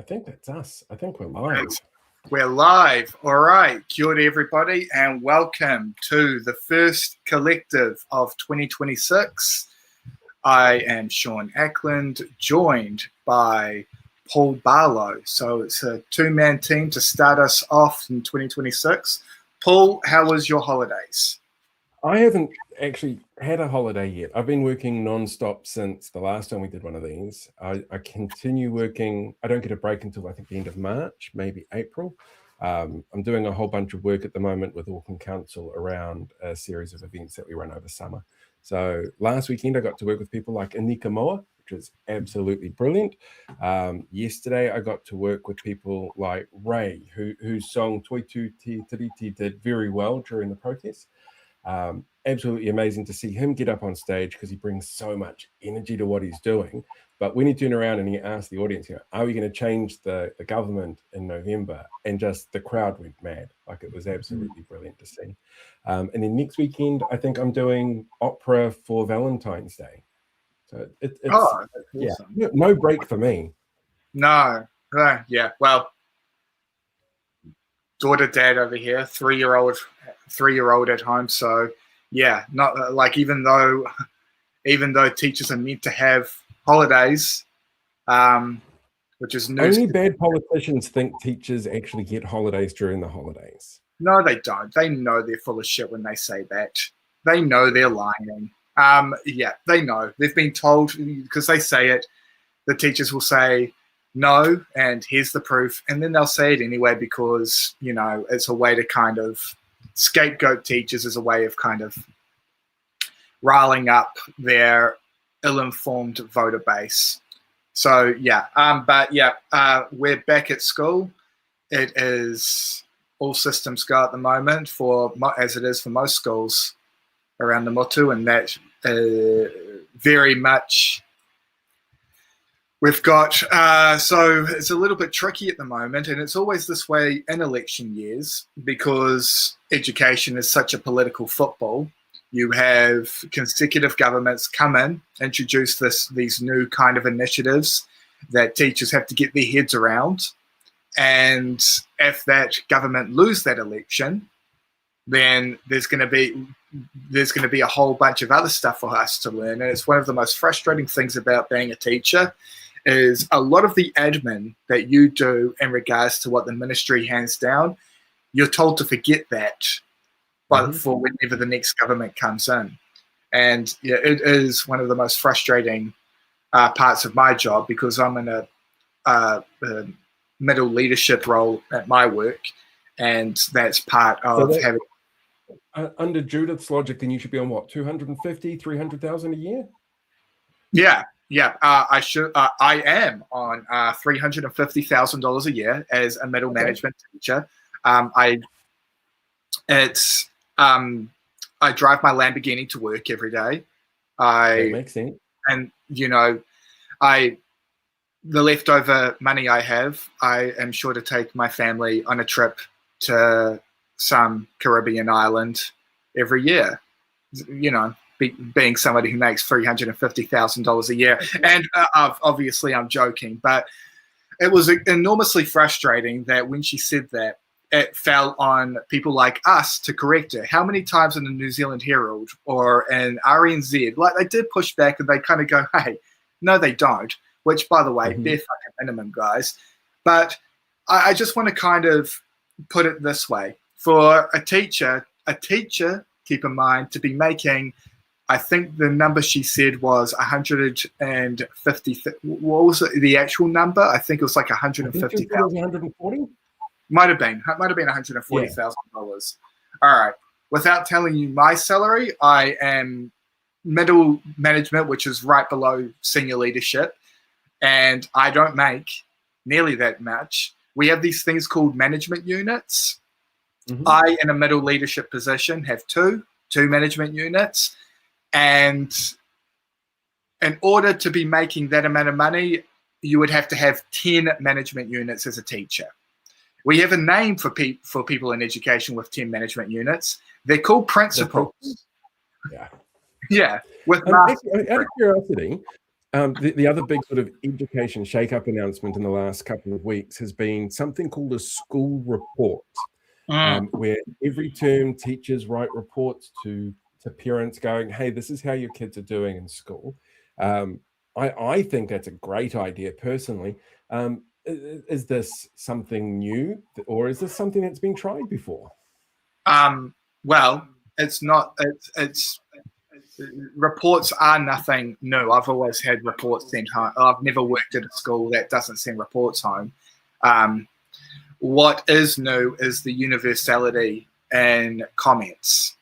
I think that's us. I think we're live. We're live. All right. Kia ora, everybody, and welcome to the first collective of 2026. I am Sean Ackland, joined by Paul Barlow. So it's a two-man team to start us off in 2026. Paul, how was your holidays? I haven't actually had a holiday yet. I've been working non-stop since the last time we did one of these. I continue working. I don't get a break until I think the end of March, maybe April. I'm doing a whole bunch of work at the moment with Auckland Council around a series of events that we run over summer. So last weekend I got to work with people like Anika Moa, which was absolutely brilliant. Yesterday I got to work with people like Ray, whose song Toi Tu Te Tiriti did very well during the protest. Absolutely amazing to see him get up on stage because he brings so much energy to what he's doing. But when he turned around and he asked the audience, are we going to change the government in November? And just the crowd went mad. Like, it was absolutely brilliant to see. And then next weekend, I think I'm doing opera for Valentine's Day. So it's awesome. No break for me. No. Yeah. Well, daughter, dad over here, three-year-old at home. So yeah, not like even though teachers are meant to have holidays, which is news. Only bad politicians think teachers actually get holidays during the holidays. No, they don't. They know they're full of shit when they say that. They know they're lying. Yeah, they know. They've been told, because they say it. The teachers will say no, and here's the proof, and then they'll say it anyway because, it's a way to kind of scapegoat teachers, as a way of kind of riling up their ill-informed voter base. So yeah, we're back at school. It is all systems go at the moment, as it is for most schools around the motu, and that very much. We've got, so it's a little bit tricky at the moment, and it's always this way in election years because education is such a political football. You have consecutive governments come in, introduce these new kind of initiatives that teachers have to get their heads around. And if that government lose that election, then there's going to be a whole bunch of other stuff for us to learn. And it's one of the most frustrating things about being a teacher is a lot of the admin that you do in regards to what the ministry hands down, you're told to forget that for whenever the next government comes in. And yeah, it is one of the most frustrating parts of my job because I'm in a middle leadership role at my work, and that's part of having... Under Judith's logic, then you should be on what, 250, 300,000 a year? Yeah. I am on $350,000 a year as a middle management teacher. I drive my Lamborghini to work every day. That makes sense. And the leftover money I have, I am sure to take my family on a trip to some Caribbean island every year. Being somebody who makes $350,000 a year. And obviously I'm joking, but it was enormously frustrating that when she said that, it fell on people like us to correct her. How many times in the New Zealand Herald or in RNZ, like, they did push back and they kind of go, hey, no, they don't, which, by the way, they're fucking minimum, guys. But I just want to kind of put it this way. For a teacher, keep in mind, to be making... I think the number she said was 150. What was the actual number? I think it was like 150,000. 140? Might have been $140,000. All right. Without telling you my salary, I am middle management, which is right below senior leadership, and I don't make nearly that much. We have these things called management units. I, in a middle leadership position, have two management units. And in order to be making that amount of money, you would have to have 10 management units as a teacher. We have a name for people in education with 10 management units. They're called principals. Yeah. Yeah. Out of curiosity, The other big sort of education shake-up announcement in the last couple of weeks has been something called a school report, where every term teachers write reports to parents going, hey, this is how your kids are doing in school. I think that's a great idea personally. Is this something new, or is this something that's been tried before? Well, it's not. It's reports are nothing new. I've always had reports sent home. I've never worked at a school that doesn't send reports home. What is new is the universality in comments.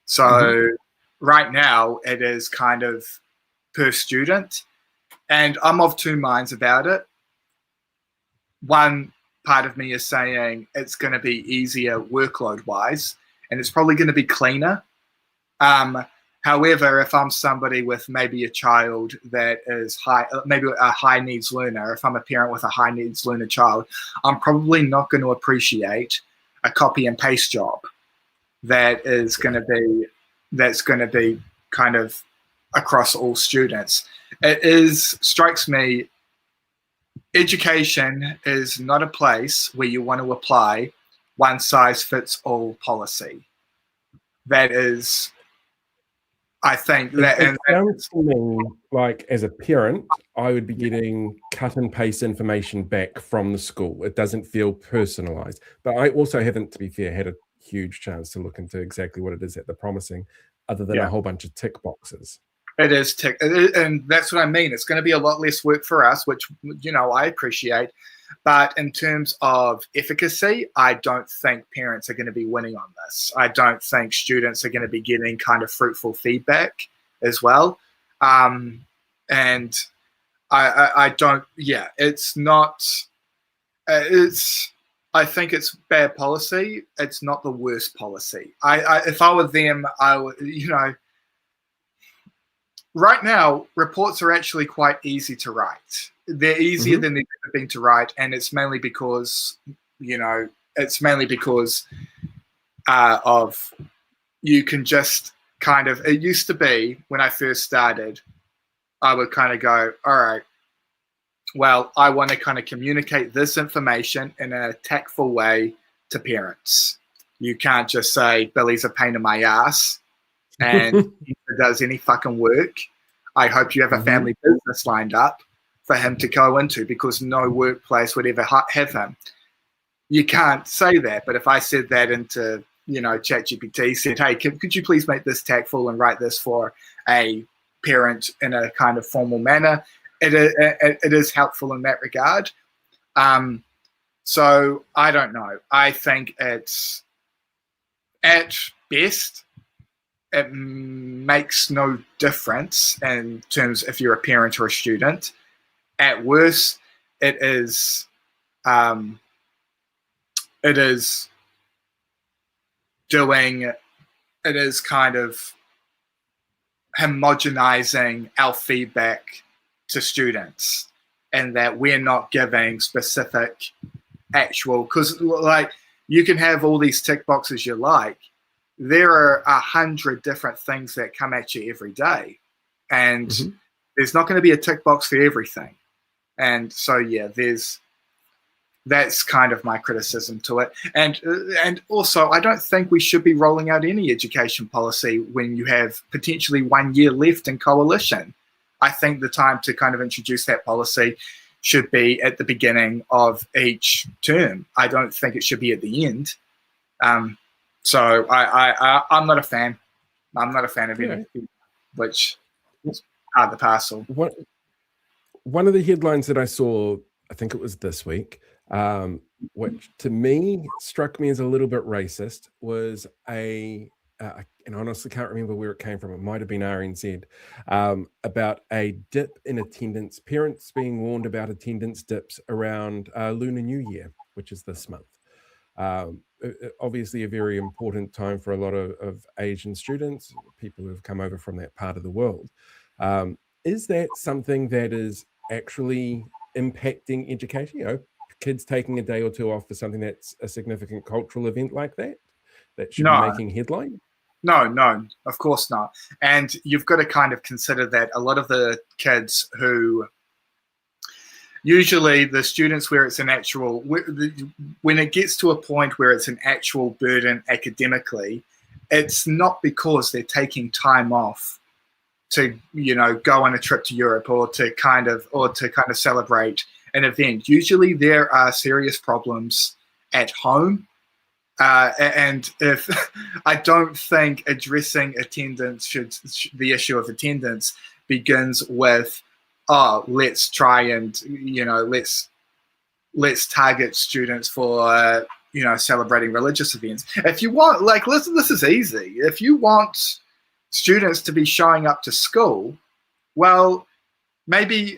So right now it is kind of per student, and I'm of two minds about it. One part of me is saying it's going to be easier workload-wise, and it's probably going to be cleaner. However, if I'm somebody with maybe a child that is maybe a high needs learner, if I'm a parent with a high needs learner child, I'm probably not going to appreciate a copy and paste job that's going to be kind of across all students. Strikes me, education is not a place where you want to apply one size fits all policy. That is, I think that it sounds to me like, as a parent, I would be getting cut and paste information back from the school. It doesn't feel personalized. But I also haven't, to be fair, had a huge chance to look into exactly what it is that they're promising, other than a whole bunch of tick boxes. It is tick, and that's what I mean. It's going to be a lot less work for us, which, you know, I appreciate. But in terms of efficacy, I don't think parents are going to be winning on this. I don't think students are going to be getting kind of fruitful feedback as well. And I don't, it's not, I think it's bad policy. It's not the worst policy. If I were them, I would, you know, right now, reports are actually quite easy to write. They're easier than they've ever been to write, and it's mainly because, you know, of you can just kind of, it used to be when I first started, I would kind of go, all right, well, I want to kind of communicate this information in a tactful way to parents. You can't just say, Billy's a pain in my ass, and if it does any fucking work, I hope you have a family business lined up for him to go into, because no workplace would ever have him. You can't say that. But if I said that into, you know, ChatGPT, said, hey, could you please make this tactful and write this for a parent in a kind of formal manner, it is helpful in that regard. So I don't know. I think it's, at best, it makes no difference in terms if you're a parent or a student. At worst, it is kind of homogenizing our feedback to students, and that we're not giving specific actual, because like you can have all these tick boxes you like. There are 100 different things that come at you every day, and there's not going to be a tick box for everything. And so, yeah, that's kind of my criticism to it. And also, I don't think we should be rolling out any education policy when you have potentially 1 year left in coalition. I think the time to kind of introduce that policy should be at the beginning of each term. I don't think it should be at the end. So I'm not a fan. I'm not a fan of anything which is part of the parcel. One of the headlines that I saw, I think it was this week, which to me struck me as a little bit racist, was and I honestly can't remember where it came from. It might have been RNZ, about a dip in attendance. Parents being warned about attendance dips around Lunar New Year, which is this month. Obviously a very important time for a lot of Asian students, people who have come over from that part of the world. Is that something that is actually impacting education? You know, kids taking a day or two off for something that's a significant cultural event like that should be making headline? No, of course not. And you've got to kind of consider that a lot of the kids who, usually the students where it's an actual, when it gets to a point where it's an actual burden academically, it's not because they're taking time off to, go on a trip to Europe or to kind of celebrate an event. Usually there are serious problems at home. And if I don't think addressing attendance the issue of attendance begins with, let's try and, let's target students for, celebrating religious events. If you want, listen, this is easy. If you want students to be showing up to school, well, maybe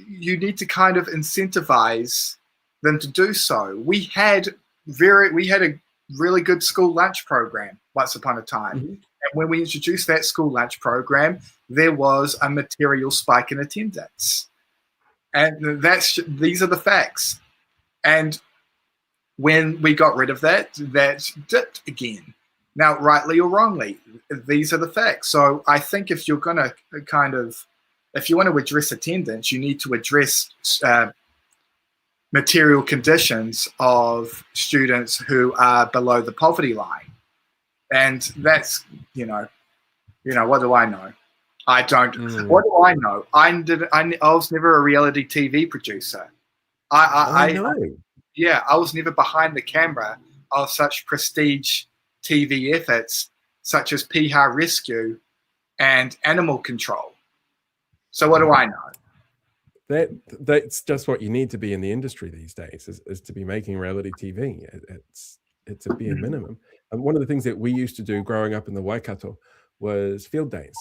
you need to kind of incentivize them to do so. We had a really good school lunch program once upon a time. Mm-hmm. And when we introduced that school lunch program, there was a material spike in attendance. And these are the facts. And when we got rid of that dipped again. Now, rightly or wrongly, these are the facts. So I think if you're going to if you want to address attendance, you need to address material conditions of students who are below the poverty line. And that's, what do I know? I don't. What do I know? I was never a reality TV producer. I know. I was never behind the camera of such prestige TV efforts such as Piha Rescue and Animal Control. So what do I know? That's just what you need to be in the industry these days is to be making reality TV. It's a bare minimum. And one of the things that we used to do growing up in the Waikato was field days.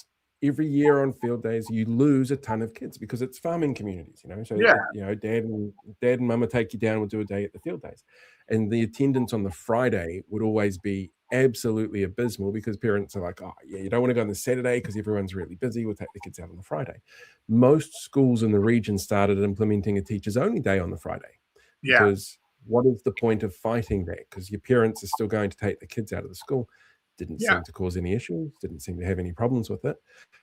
Every year on field days, you lose a ton of kids because it's farming communities, So, dad and mama take you down, we'll do a day at the field days. And the attendance on the Friday would always be absolutely abysmal because parents are like, you don't want to go on the Saturday because everyone's really busy. We'll take the kids out on the Friday. Most schools in the region started implementing a teachers only day on the Friday. Yeah. Because what is the point of fighting that? Because your parents are still going to take the kids out of the school. Didn't seem to cause any issues, didn't seem to have any problems with it.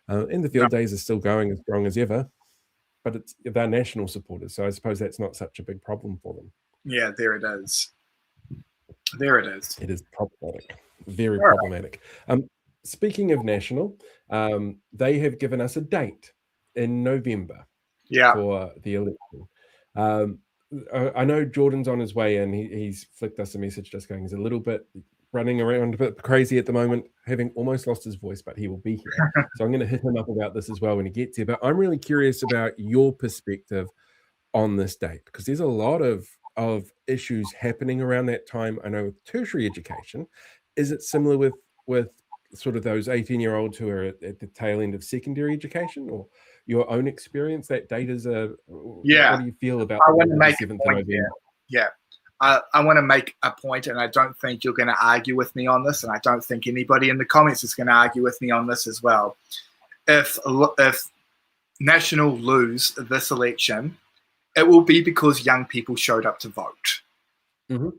And the field days are still going as strong as ever, but they're national supporters. So I suppose that's not such a big problem for them. Yeah, there it is. There it is. It is problematic, very problematic. Speaking of national, they have given us a date in November for the election. I know Jordan's on his way in. He's flicked us a message just going, he's a little bit running around a bit crazy at the moment, having almost lost his voice, but he will be here. So I'm going to hit him up about this as well when he gets here. But I'm really curious about your perspective on this date, because there's a lot of issues happening around that time. I know with tertiary education, is it similar with sort of those 18-year-olds who are at the tail end of secondary education, or your own experience? That date is what do you feel about I want to make a point here. I want to make a point, and I don't think you're going to argue with me on this, and I don't think anybody in the comments is going to argue with me on this as well. If National lose this election, it will be because young people showed up to vote. Mm-hmm.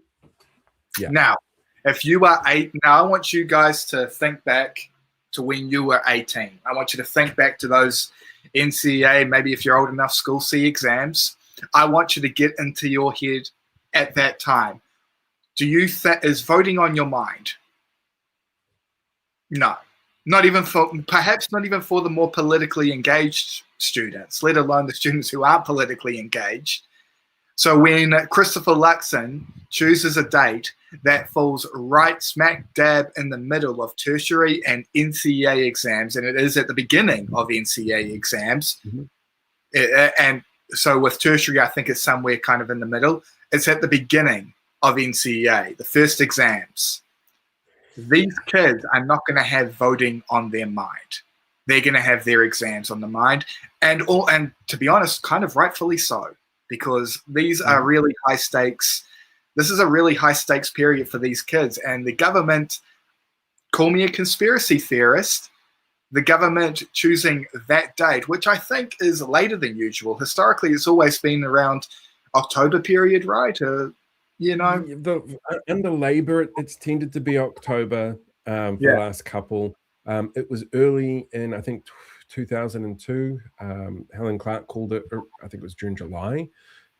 Yeah. Now, if you are I want you guys to think back to when you were 18. I want you to think back to those NCEA, maybe if you're old enough, School C exams. I want you to get into your head at that time. Do you is voting on your mind? No, perhaps not even for the more politically engaged students, let alone the students who aren't politically engaged. So when Christopher Luxon chooses a date that falls right smack dab in the middle of tertiary and NCEA exams, and it is at the beginning of NCEA exams, and so with tertiary, I think it's somewhere kind of in the middle. It's at the beginning of NCEA, the first exams. These kids are not going to have voting on their mind. They're going to have their exams on the mind, and to be honest, kind of rightfully so, because these are really high stakes. This is a really high stakes period for these kids, and the government, call me a conspiracy theorist, the government choosing that date, which I think is later than usual. Historically, it's always been around October period, right? Under Labour, it's tended to be October. for the last couple. It was early in, I think, 2002. Helen Clark called it, I think it was June, July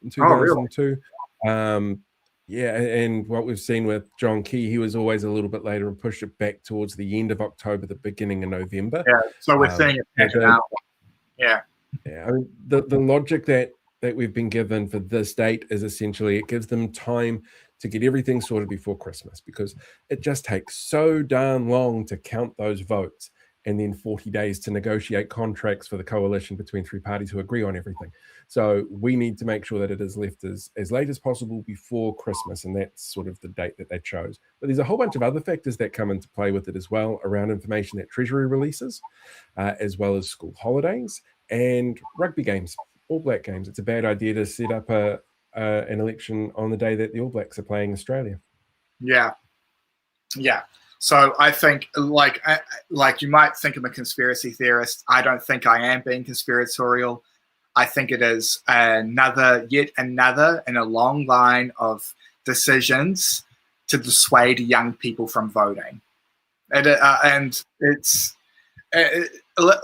in 2002. Yeah, and what we've seen with John Key, he was always a little bit later and pushed it back towards the end of October, the beginning of November. Yeah, so we're seeing it pattern out. Yeah. Yeah, I mean, the logic that we've been given for this date is essentially it gives them time to get everything sorted before Christmas, because it just takes so darn long to count those votes and then 40 days to negotiate contracts for the coalition between three parties who agree on everything. So we need to make sure that it is left as late as possible before Christmas, and that's sort of the date that they chose. But there's a whole bunch of other factors that come into play with it as well, around information that Treasury releases, as well as school holidays and rugby games, All Black games. It's a bad idea to set up an election on the day that the All Blacks are playing Australia. Yeah. So I think, like you might think I'm a conspiracy theorist. I don't think I am being conspiratorial. I think it is yet another in a long line of decisions to dissuade young people from voting. And it's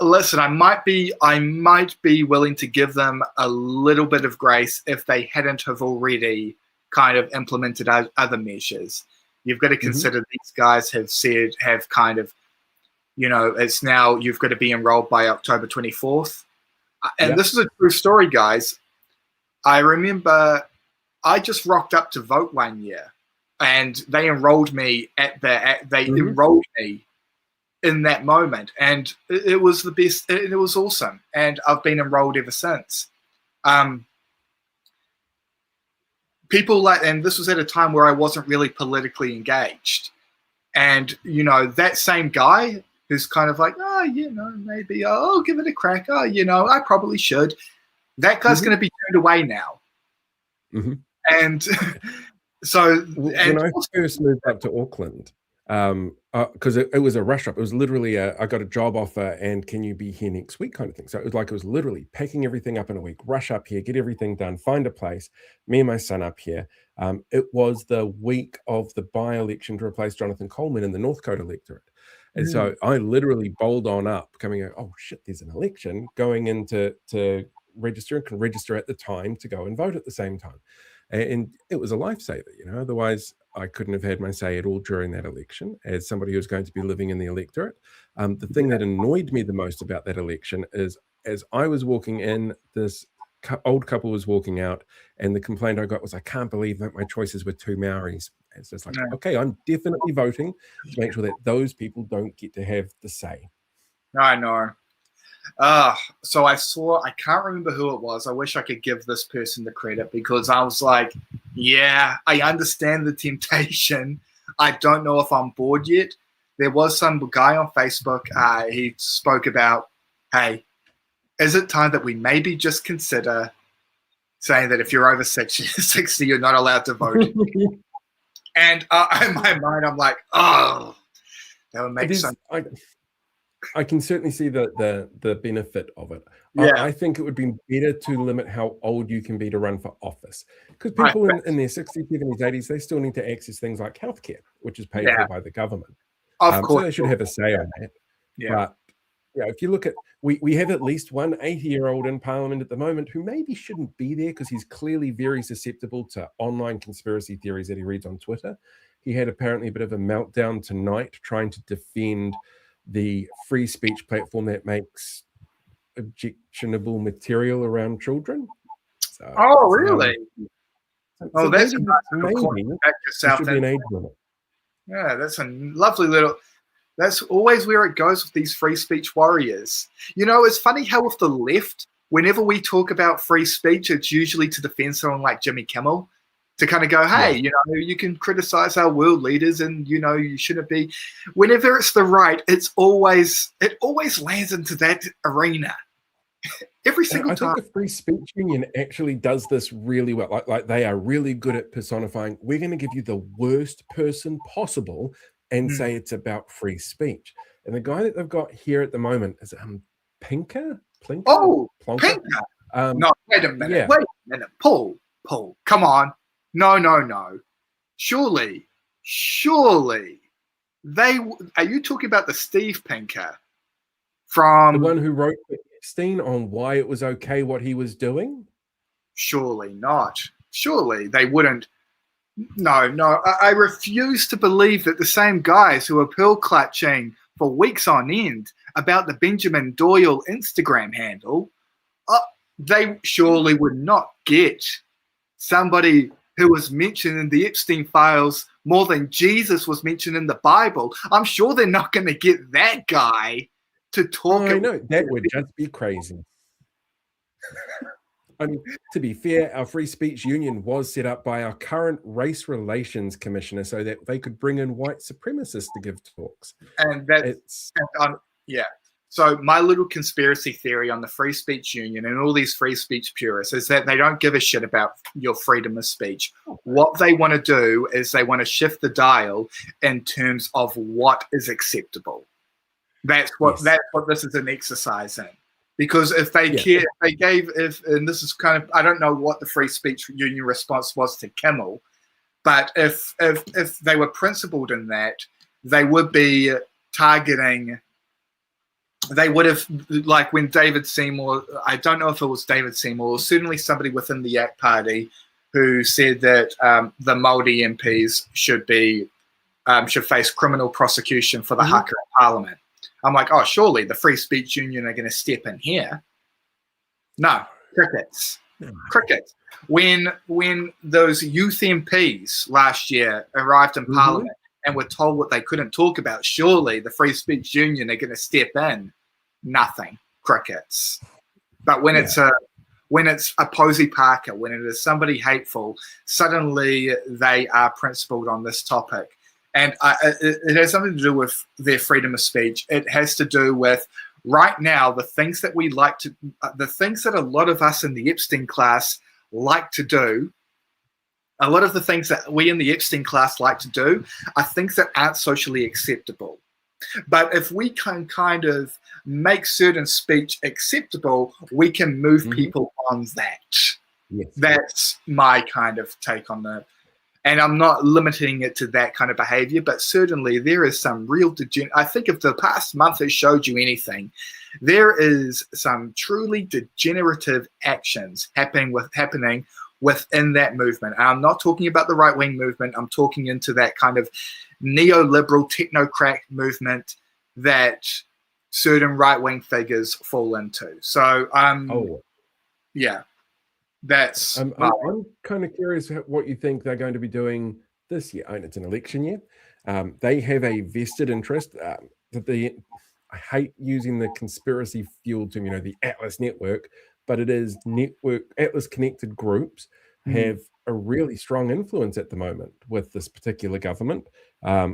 listen, I might be willing to give them a little bit of grace if they hadn't have already kind of implemented other measures. You've got to consider these guys have kind of, it's now you've got to be enrolled by October 24th. And This is a true story, guys. I remember I just rocked up to vote one year, and they enrolled me enrolled me in that moment, and it was the best. It was awesome, and I've been enrolled ever since. And this was at a time where I wasn't really politically engaged, and that same guy who's kind of like, maybe I'll give it a crack. I probably should. That guy's going to be turned away now, and so when I first moved up to Auckland. Because it was a rush up. It was literally I got a job offer and can you be here next week kind of thing. So it was literally packing everything up in a week, rush up here, get everything done, find a place, me and my son up here. It was the week of the by-election to replace Jonathan Coleman in the North Coast electorate. And so I literally bowled on up, oh shit, there's an election, going in to register, and can register at the time to go and vote at the same time. And it was a lifesaver, otherwise I couldn't have had my say at all during that election as somebody who's going to be living in the electorate. The thing that annoyed me the most about that election is, as I was walking in, this old couple was walking out, and the complaint I got was, I can't believe that my choices were two Maoris. It's just like, okay, I'm definitely voting to make sure that those people don't get to have the say. I know. So I can't remember who it was. I wish I could give this person the credit, because I was like, yeah, I understand the temptation. I don't know if I'm bored yet. There was some guy on Facebook. He spoke about, hey, is it time that we maybe just consider saying that if you're over 60, you're not allowed to vote? And in my mind, I'm like, oh, that would make sense. I can certainly see the benefit of it. Yeah. I think it would be better to limit how old you can be to run for office, because people in their 60s, 70s, 80s, they still need to access things like healthcare, which is paid for by the government. Of course. So they should have a say on that. Yeah. But if you look at, we have at least one 80-year-old in Parliament at the moment who maybe shouldn't be there, because he's clearly very susceptible to online conspiracy theories that he reads on Twitter. He had apparently a bit of a meltdown tonight trying to defend the free speech platform that makes objectionable material around children. So, really? So that's maybe should be an age limit. Yeah, that's a lovely little. That's always where it goes with these free speech warriors. It's funny how with the left, whenever we talk about free speech, it's usually to defend someone like Jimmy Kimmel, to kind of go, hey, you can criticize our world leaders, and you shouldn't be. Whenever it's the right, it always lands into that arena. Every single time. I think the Free Speech Union actually does this really well. Like they are really good at personifying. We're going to give you the worst person possible and say it's about free speech. And the guy that they've got here at the moment is Pinker? Plinker? Oh, Plonker? Pinker. No, wait a minute. Yeah. Wait a minute. Paul, come on. No. Surely Are you talking about the Steve Pinker The from? one who wrote Epstein on why it was okay what he was doing? Surely not. Surely they wouldn't. No. I refuse to believe that the same guys who were pill clutching for weeks on end about the Benjamin Doyle Instagram handle, they surely would not get somebody who was mentioned in the Epstein files more than Jesus was mentioned in the Bible. I'm sure they're not going to get that guy to talk. I know, that would just be crazy. I mean, to be fair, our free speech union was set up by our current race relations commissioner so that they could bring in white supremacists to give talks. And that's, yeah. So my little conspiracy theory on the free speech union and all these free speech purists is that they don't give a shit about your freedom of speech. What they want to do is they want to shift the dial in terms of what is acceptable. That's what this is an exercise in. Because if they care, and this is kind of, I don't know what the free speech union response was to Kimmel, but if they were principled in that, they would be targeting. They would have, like when David Seymour, I don't know if it was David Seymour, or certainly somebody within the ACT Party who said that the Māori MPs should face criminal prosecution for the haka in Parliament. I'm like, oh, surely the Free Speech Union are going to step in here. No, crickets. Crickets. When those youth MPs last year arrived in Parliament and were told what they couldn't talk about, surely the Free Speech Union are going to step in. Nothing. Crickets. But when it's a Posey Parker, when it is somebody hateful, suddenly they are principled on this topic. And it has something to do with their freedom of speech. It has to do with right now the things that we like to, the things that a lot of us in the Epstein class like to do. A lot of the things that we in the Epstein class like to do are things that aren't socially acceptable. But if we can kind of make certain speech acceptable, we can move people on that. Yes. That's my kind of take on that. And I'm not limiting it to that kind of behavior, but certainly there is some real I think if the past month has showed you anything, there is some truly degenerative actions happening within that movement. And I'm not talking about the right-wing movement. I'm talking into that kind of neoliberal technocrat movement that certain right-wing figures fall into. So, yeah. That's I'm kind of curious what you think they're going to be doing this year. And it's an election year. They have a vested interest that I hate using the conspiracy fuel term, the Atlas network, but it is Atlas connected groups have a really strong influence at the moment with this particular government.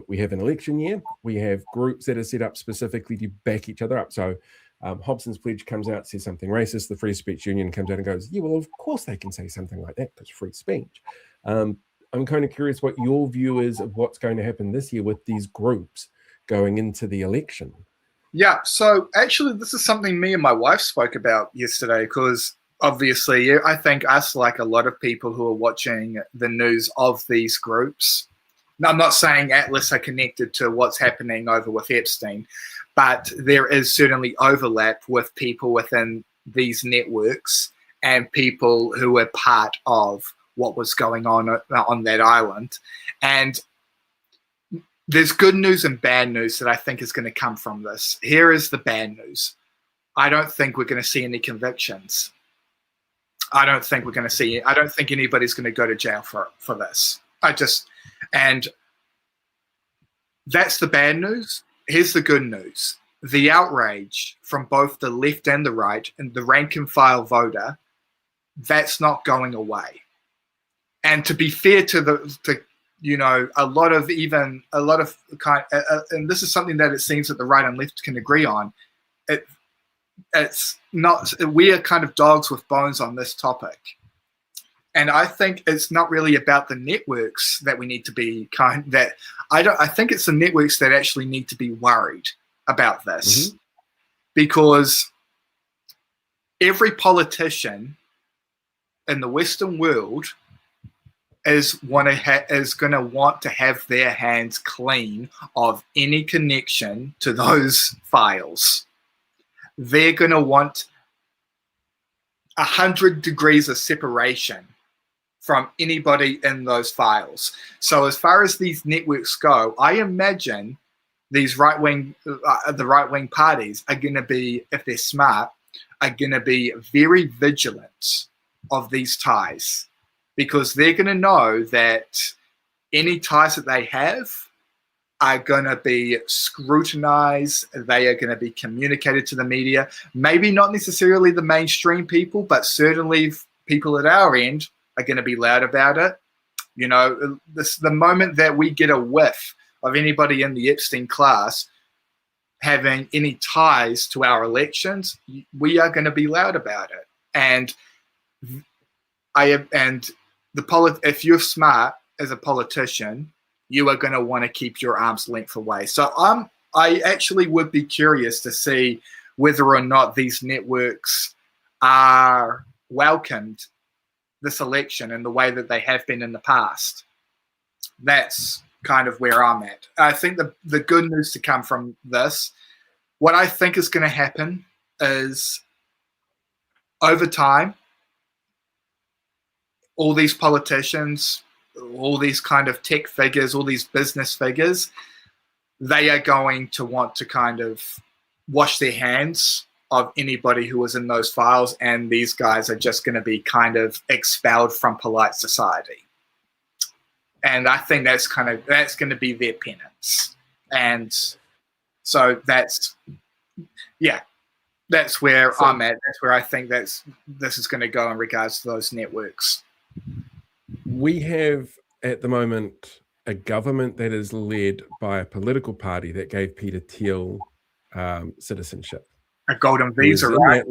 We have an election year. We have groups that are set up specifically to back each other up. So Hobson's Pledge comes out, says something racist. The Free Speech Union comes out and goes, yeah, well, of course they can say something like that because free speech. I'm kind of curious what your view is of what's going to happen this year with these groups going into the election. Yeah, so actually this is something me and my wife spoke about yesterday because obviously I think us, like a lot of people who are watching the news of these groups, now, I'm not saying Atlas are connected to what's happening over with Epstein, but there is certainly overlap with people within these networks and people who were part of what was going on that island. And there's good news and bad news that I think is going to come from this. Here is the bad news. I don't think we're going to see any convictions. I don't think anybody's going to go to jail for this. And that's the bad news. Here's the good news. The outrage from both the left and the right and the rank and file voter, that's not going away. And to be fair to a lot of and this is something that it seems that the right and left can agree on. It's not, we are kind of dogs with bones on this topic. And I think it's not really about the networks that we need to be I think it's the networks that actually need to be worried about this, because every politician in the Western world is going to want to have their hands clean of any connection to those files. They're going to want 100 degrees of separation from anybody in those files. So as far as these networks go, I imagine these the right-wing parties are going to be, if they're smart, are going to be very vigilant of these ties, because they're going to know that any ties that they have are going to be scrutinized. They are going to be communicated to the media. Maybe not necessarily the mainstream people, but certainly people at our end are going to be loud about it. You know, the moment that we get a whiff of anybody in the Epstein class having any ties to our elections, we are going to be loud about it. And if you're smart as a politician, you are going to want to keep your arm's length away. So I actually would be curious to see whether or not these networks are welcomed this election in the way that they have been in the past. That's kind of where I'm at. I think the good news to come from this, what I think is going to happen is, over time, all these politicians, all these kind of tech figures, all these business figures, they are going to want to kind of wash their hands of anybody who was in those files, and these guys are just going to be kind of expelled from polite society. And I think that's going to be their penance. And so that's where I'm at. That's where I think this is going to go in regards to those networks. We have at the moment a government that is led by a political party that gave Peter Thiel citizenship. A golden visa, right?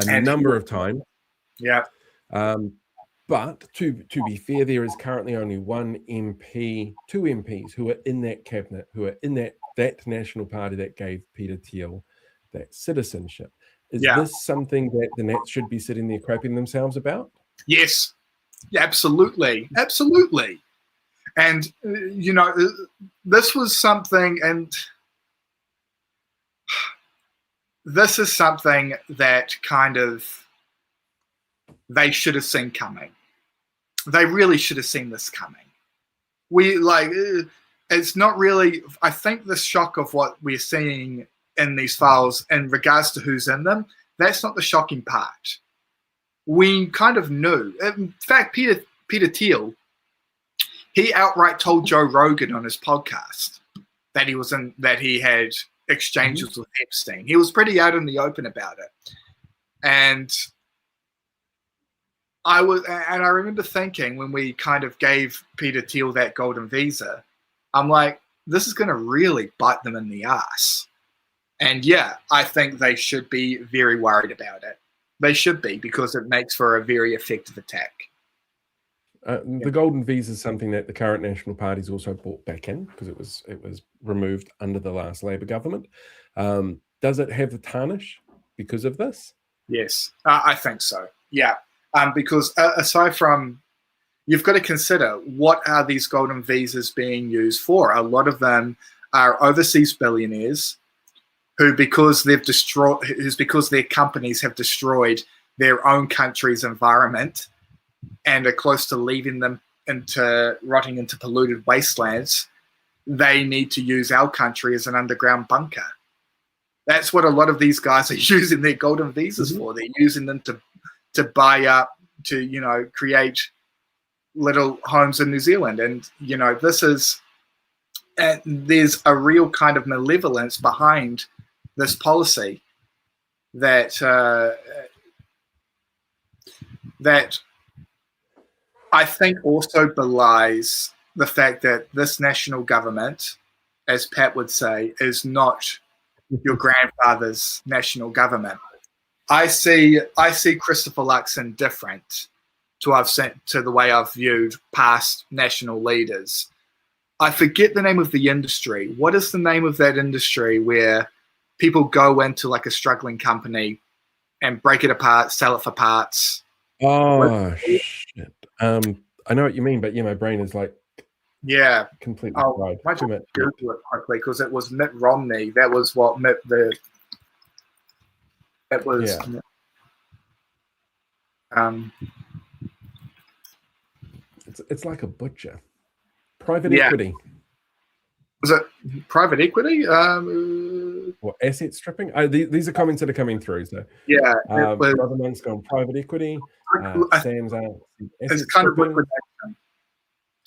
A number of times. Yeah. But to be fair, there is currently only two MPs who are in that cabinet, who are in that national party that gave Peter Thiel that citizenship. Is this something that the Nats should be sitting there crapping themselves about? Yes, absolutely. Absolutely. And, you know, this was something, and this is something that kind of they should have seen coming. They really should have seen this coming. It's not really, I think the shock of what we're seeing in these files in regards to who's in them, that's not the shocking part. We kind of knew. In fact, Peter Thiel, he outright told Joe Rogan on his podcast that he had exchanges with Epstein. He was pretty out in the open about it. And I remember thinking, when we kind of gave Peter Thiel that golden visa, I'm like, this is going to really bite them in the ass. And yeah, I think they should be very worried about it. They should be, because it makes for a very effective attack. The golden visa is something that the current National Party's also brought back in, because it was removed under the last Labor government. Does it have the tarnish because of this? Yes, I think so. Yeah, because aside from, you've got to consider, what are these golden visas being used for? A lot of them are overseas billionaires who, because their companies have destroyed their own country's environment and are close to leaving them rotting into polluted wastelands, they need to use our country as an underground bunker. That's what a lot of these guys are using their golden visas for. They're using them to buy up, to, create little homes in New Zealand. And, there's a real kind of malevolence behind this policy that I think also belies the fact that this national government, as Pat would say, is not your grandfather's national government. I see Christopher Luxon different to the way I've viewed past national leaders. I forget the name of the industry. What is the name of that industry where people go into like a struggling company and break it apart, sell it for parts? Oh, shit. I know what you mean, but yeah, my brain is like completely fried. I might just Google it quickly because it was Mitt Romney. That was what that was. It's like a butcher. Private equity. Was it private equity? What, asset stripping? These are comments that are coming through. So Brother Monk's gone private equity. Sam's it's kind of liquidation.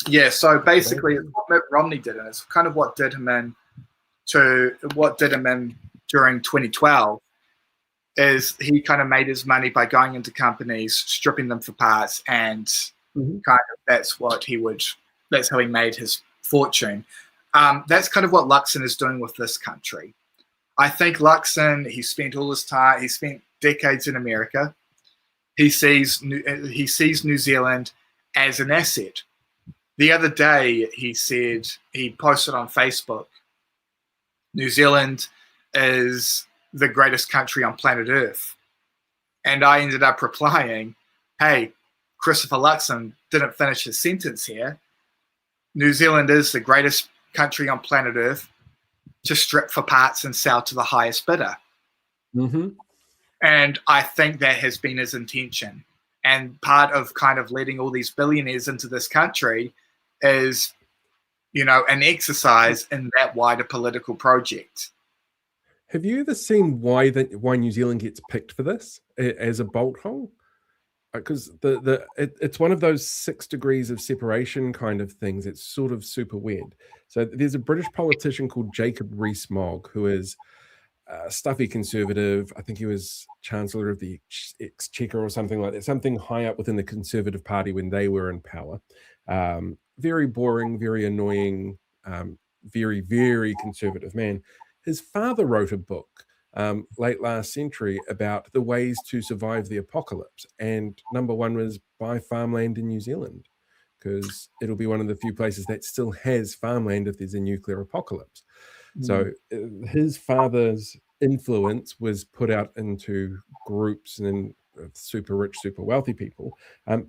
Yeah, so basically it's what Mitt Romney did, and it's kind of what did him in during 2012 is he kind of made his money by going into companies, stripping them for parts, and kind of that's how he made his fortune. That's kind of what Luxon is doing with this country. I think Luxon, he spent decades in America. He sees New Zealand as an asset. The other day, he posted on Facebook, New Zealand is the greatest country on planet Earth. And I ended up replying, hey, Christopher Luxon didn't finish his sentence here. New Zealand is the greatest country on planet Earth to strip for parts and sell to the highest bidder. And I think that has been his intention. And part of kind of letting all these billionaires into this country is, an exercise in that wider political project. Have you ever seen why New Zealand gets picked for this as a bolt hole? Because it's one of those 6 degrees of separation kind of things. It's sort of super weird. So there's a British politician called Jacob Rees-Mogg who is a stuffy conservative. I think he was Chancellor of the Exchequer or something like that, something high up within the Conservative Party when they were in power. Very boring, very annoying, very, very conservative man. His father wrote a book late last century about the ways to survive the apocalypse. And number one was buy farmland in New Zealand, because it'll be one of the few places that still has farmland if there's a nuclear apocalypse. So his father's influence was put out into groups and super rich, super wealthy people.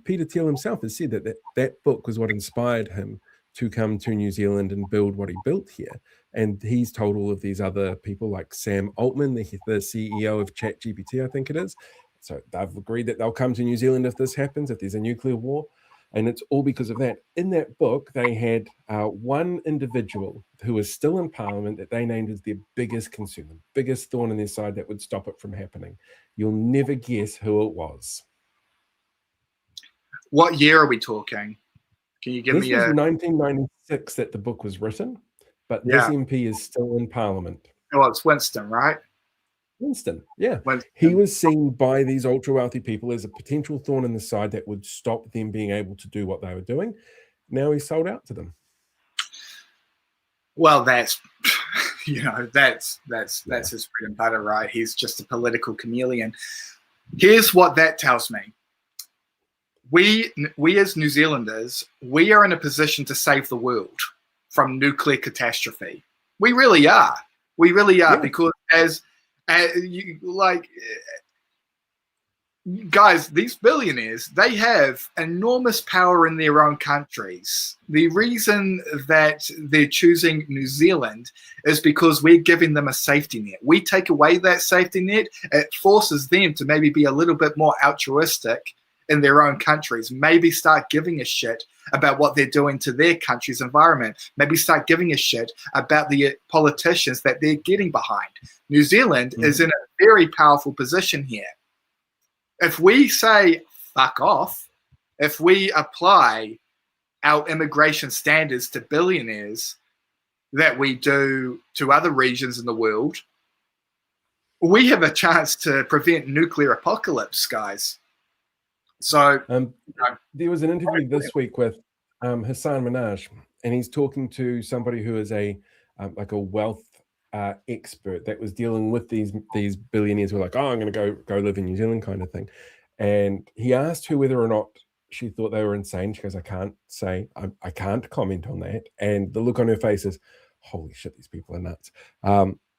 Peter Thiel himself has said that book was what inspired him to come to New Zealand and build what he built here. And he's told all of these other people like Sam Altman, the CEO of ChatGPT, I think it is. So they've agreed that they'll come to New Zealand if this happens, if there's a nuclear war. And it's all because of that. In that book, they had one individual who was still in Parliament that they named as their biggest concern, the biggest thorn in their side that would stop it from happening. You'll never guess who it was. What year are we talking? Can you give me This was 1996 that the book was written, but this MP is still in Parliament. Oh, it's Winston, right? Winston, yeah. He was seen by these ultra-wealthy people as a potential thorn in the side that would stop them being able to do what they were doing. Now he's sold out to them. Well, that's his bread and butter, right? He's just a political chameleon. Here's what that tells me. We as New Zealanders, we are in a position to save the world from nuclear catastrophe. We really are. We really are, because guys, these billionaires, they have enormous power in their own countries. The reason that they're choosing New Zealand is because we're giving them a safety net. We take away that safety net, it forces them to maybe be a little bit more altruistic in their own countries, maybe start giving a shit about what they're doing to their country's environment, maybe start giving a shit about the politicians that they're getting behind. New Zealand is in a very powerful position here. If we say, fuck off, if we apply our immigration standards to billionaires that we do to other regions in the world, we have a chance to prevent nuclear apocalypse, guys. So there was an interview this week with Hassan Minhaj, and he's talking to somebody who is a wealth expert that was dealing with these billionaires who were like, oh, I'm going to go live in New Zealand kind of thing. And he asked her whether or not she thought they were insane. She goes, I can't comment on that. And the look on her face is, holy shit, these people are nuts.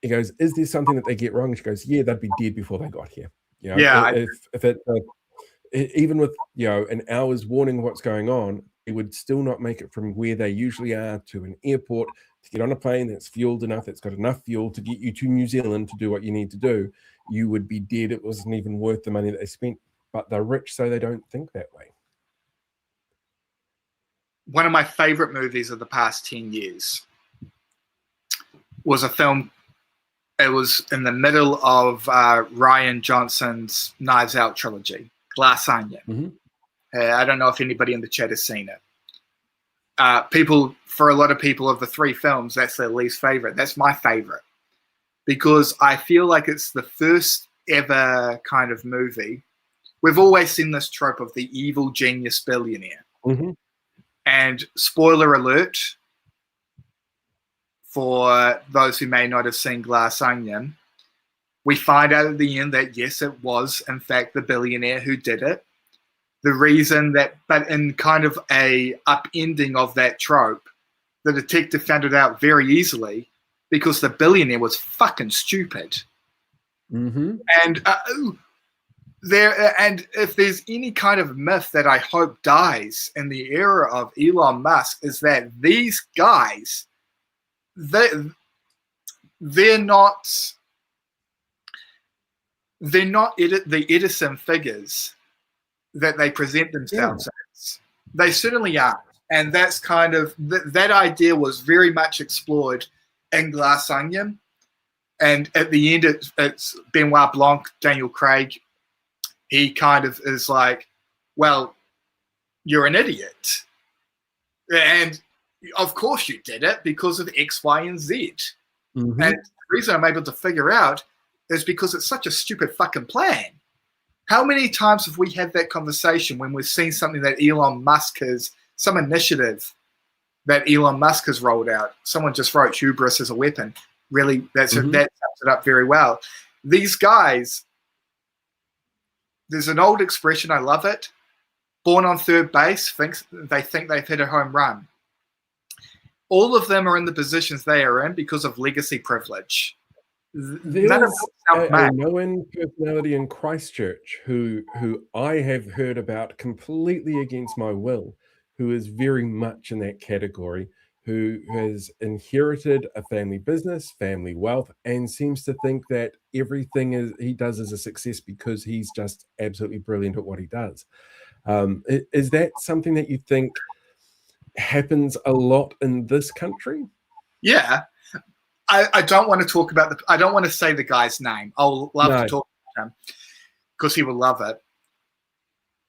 He goes, is there something that they get wrong? And she goes, yeah, they'd be dead before they got here. If it even with an hour's warning of what's going on, would still not make it from where they usually are to an airport to get on a plane that's fueled enough, that's got enough fuel to get you to New Zealand to do what you need to do. You would be dead. It wasn't even worth the money that they spent. But they're rich, so they don't think that way. One of my favorite movies of the past 10 years was a film. It was in the middle of Rian Johnson's Knives Out trilogy, Glass Onion. Mm-hmm. I don't know if anybody in the chat has seen it. For a lot of people of the three films, that's their least favorite. That's my favorite because I feel like it's the first ever kind of movie. We've always seen this trope of the evil genius billionaire. Mm-hmm. And spoiler alert for those who may not have seen Glass Onion, we find out at the end that yes, it was in fact the billionaire who did it. The reason that, but in kind of a upending of that trope, the detective found it out very easily because the billionaire was fucking stupid. Mm-hmm. And and if there's any kind of myth that I hope dies in the era of Elon Musk, is that these guys, they're not the Edison figures that they present themselves as. They certainly aren't. And that's kind of, that idea was very much explored in Glass Onion. And at the end, it's Benoit Blanc, Daniel Craig. He kind of is like, well, you're an idiot. And of course you did it because of X, Y, and Z. Mm-hmm. And the reason I'm able to figure out is because it's such a stupid fucking plan. How many times have we had that conversation when we've seen something that Elon Musk has, some initiative that Elon Musk has rolled out? Someone just wrote hubris as a weapon. Really, that sums it up very well. These guys, there's an old expression, I love it. Born on third base, they think they've hit a home run. All of them are in the positions they are in because of legacy privilege. There's a known personality in Christchurch who I have heard about completely against my will, who is very much in that category, who has inherited a family business, family wealth, and seems to think that everything he does is a success because he's just absolutely brilliant at what he does. Is that something that you think happens a lot in this country? Yeah. I don't want to talk about I don't want to say the guy's name. I'll love to talk about him because he will love it.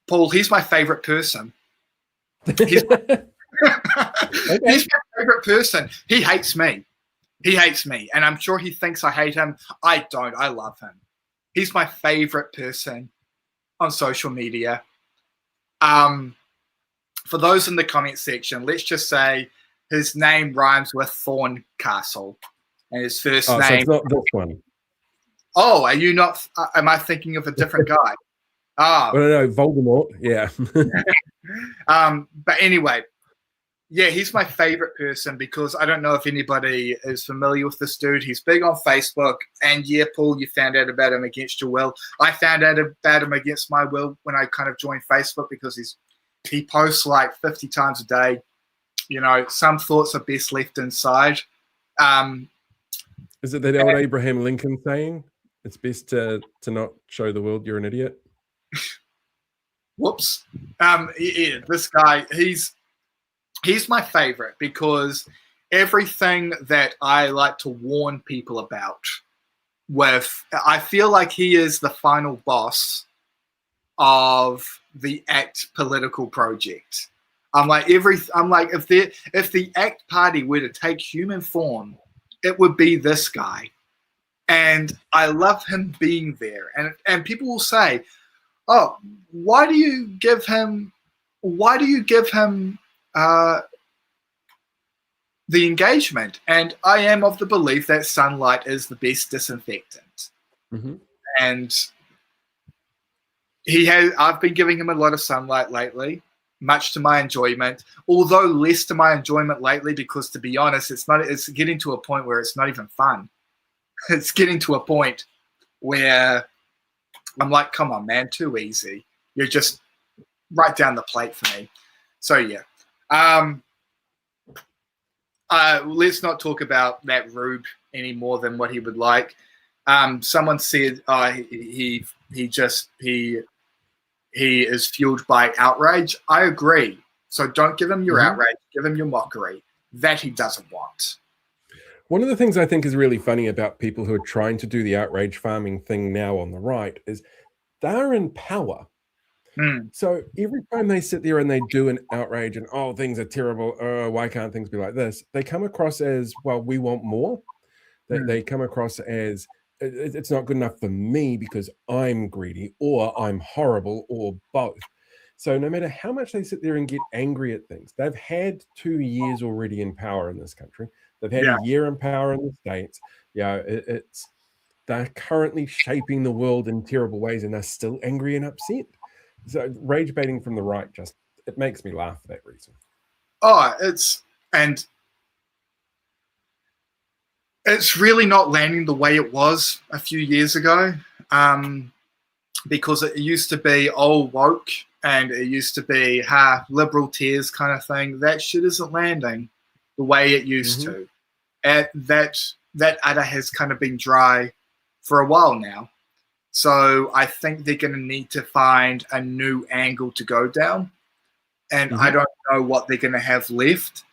Paul, he's my favorite person. He's my favorite person. He hates me. And I'm sure he thinks I hate him. I don't. I love him. He's my favorite person on social media. For those in the comment section, let's just say his name rhymes with Thorncastle. And his first name. So it's not this one. Oh, are you not? Am I thinking of a different guy? No, Voldemort. Yeah. But anyway, yeah, he's my favorite person because I don't know if anybody is familiar with this dude. He's big on Facebook. And yeah, Paul, you found out about him against your will. I found out about him against my will when I kind of joined Facebook because he posts like 50 times a day. You know, some thoughts are best left inside. Is it that old Abraham Lincoln saying, it's best to not show the world you're an idiot? Whoops. Yeah, this guy, he's my favorite because everything that I like to warn people about I feel like he is the final boss of the ACT political project. I'm like, if the ACT party were to take human form, it would be this guy. And I love him being there. And people will say, oh, why do you give him the engagement? And I am of the belief that sunlight is the best disinfectant. Mm-hmm. And I've been giving him a lot of sunlight lately, much to my enjoyment, although less to my enjoyment lately because, to be honest, it's getting to a point where it's not even fun. It's getting to a point where I'm like, come on, man, too easy. You're just right down the plate for me. So, yeah. Let's not talk about that Rube any more than what he would like. Someone said he is fueled by outrage. I agree. So don't give him your outrage. Give him your mockery. That he doesn't want. One of the things I think is really funny about people who are trying to do the outrage farming thing now on the right is they're in power. So every time they sit there and they do an outrage and, oh, things are terrible, why can't things be like this? They come across as, well, we want more. They come across as, it's not good enough for me because I'm greedy or I'm horrible or both. So no matter how much they sit there and get angry at things, they've had 2 years already in power in this country. They've had a year in power in the States. They're currently shaping the world in terrible ways and they're still angry and upset. So rage baiting from the right, it makes me laugh for that reason. Oh, it's really not landing the way it was a few years ago, because it used to be all woke and it used to be liberal tears kind of thing. That shit isn't landing the way it used to. And that udder has kind of been dry for a while now. So I think they're going to need to find a new angle to go down. And I don't know what they're going to have left.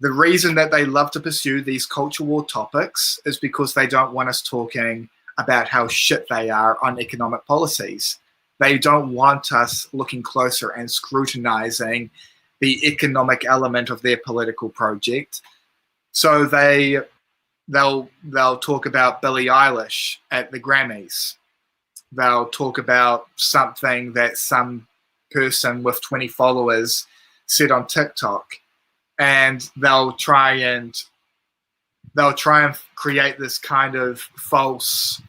The reason that they love to pursue these culture war topics is because they don't want us talking about how shit they are on economic policies. They don't want us looking closer and scrutinizing the economic element of their political project. So they'll talk about Billie Eilish at the Grammys. They'll talk about something that some person with 20 followers said on TikTok, and they'll try and create this kind of false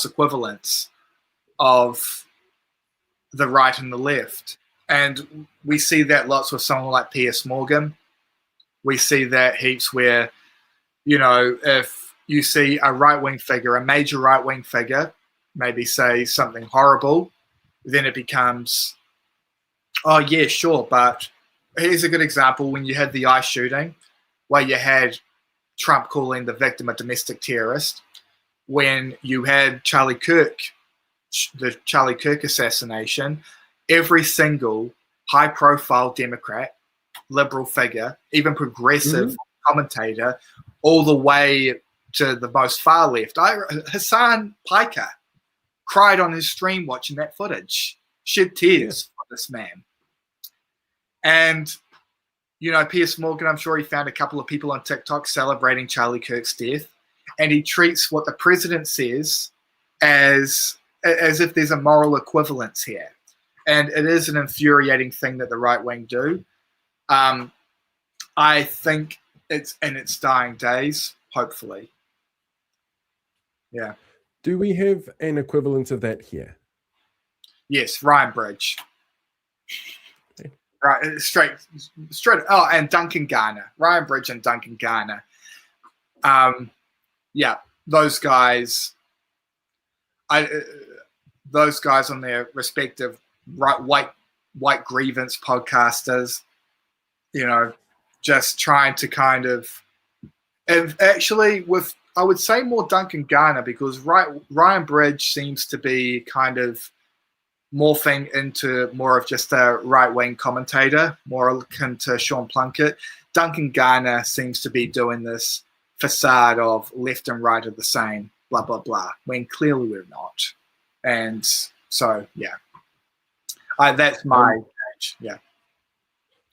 equivalence of the right and the left. And we see that lots with someone like Piers Morgan. We see that heaps where, if you see a right-wing figure, a major right-wing figure, maybe say something horrible, then it becomes, oh, yeah, sure. But here's a good example. When you had the ICE shooting, where you had Trump calling the victim a domestic terrorist, when you had Charlie Kirk, the Charlie Kirk assassination, every single high-profile Democrat, liberal figure, even progressive commentator, all the way to the most far left. Hassan Piker cried on his stream watching that footage, shed tears for this man. And, Piers Morgan, I'm sure he found a couple of people on TikTok celebrating Charlie Kirk's death, and he treats what the president says as if there's a moral equivalence here. And it is an infuriating thing that the right wing do. I think it's in its dying days, hopefully. Yeah. Do we have an equivalent of that here? Yes, Ryan Bridge. Okay. Right, straight. Oh, and Duncan Garner, Ryan Bridge and Duncan Garner. Those guys. Those guys on their respective white grievance podcasters, just trying to kind of, and actually with, I would say more Duncan Garner, because Ryan Bridge seems to be kind of morphing into more of just a right-wing commentator, more akin to Sean Plunkett. Duncan Garner seems to be doing this facade of left and right are the same, blah, blah, blah, when clearly we're not. And so, yeah. That's my age, yeah.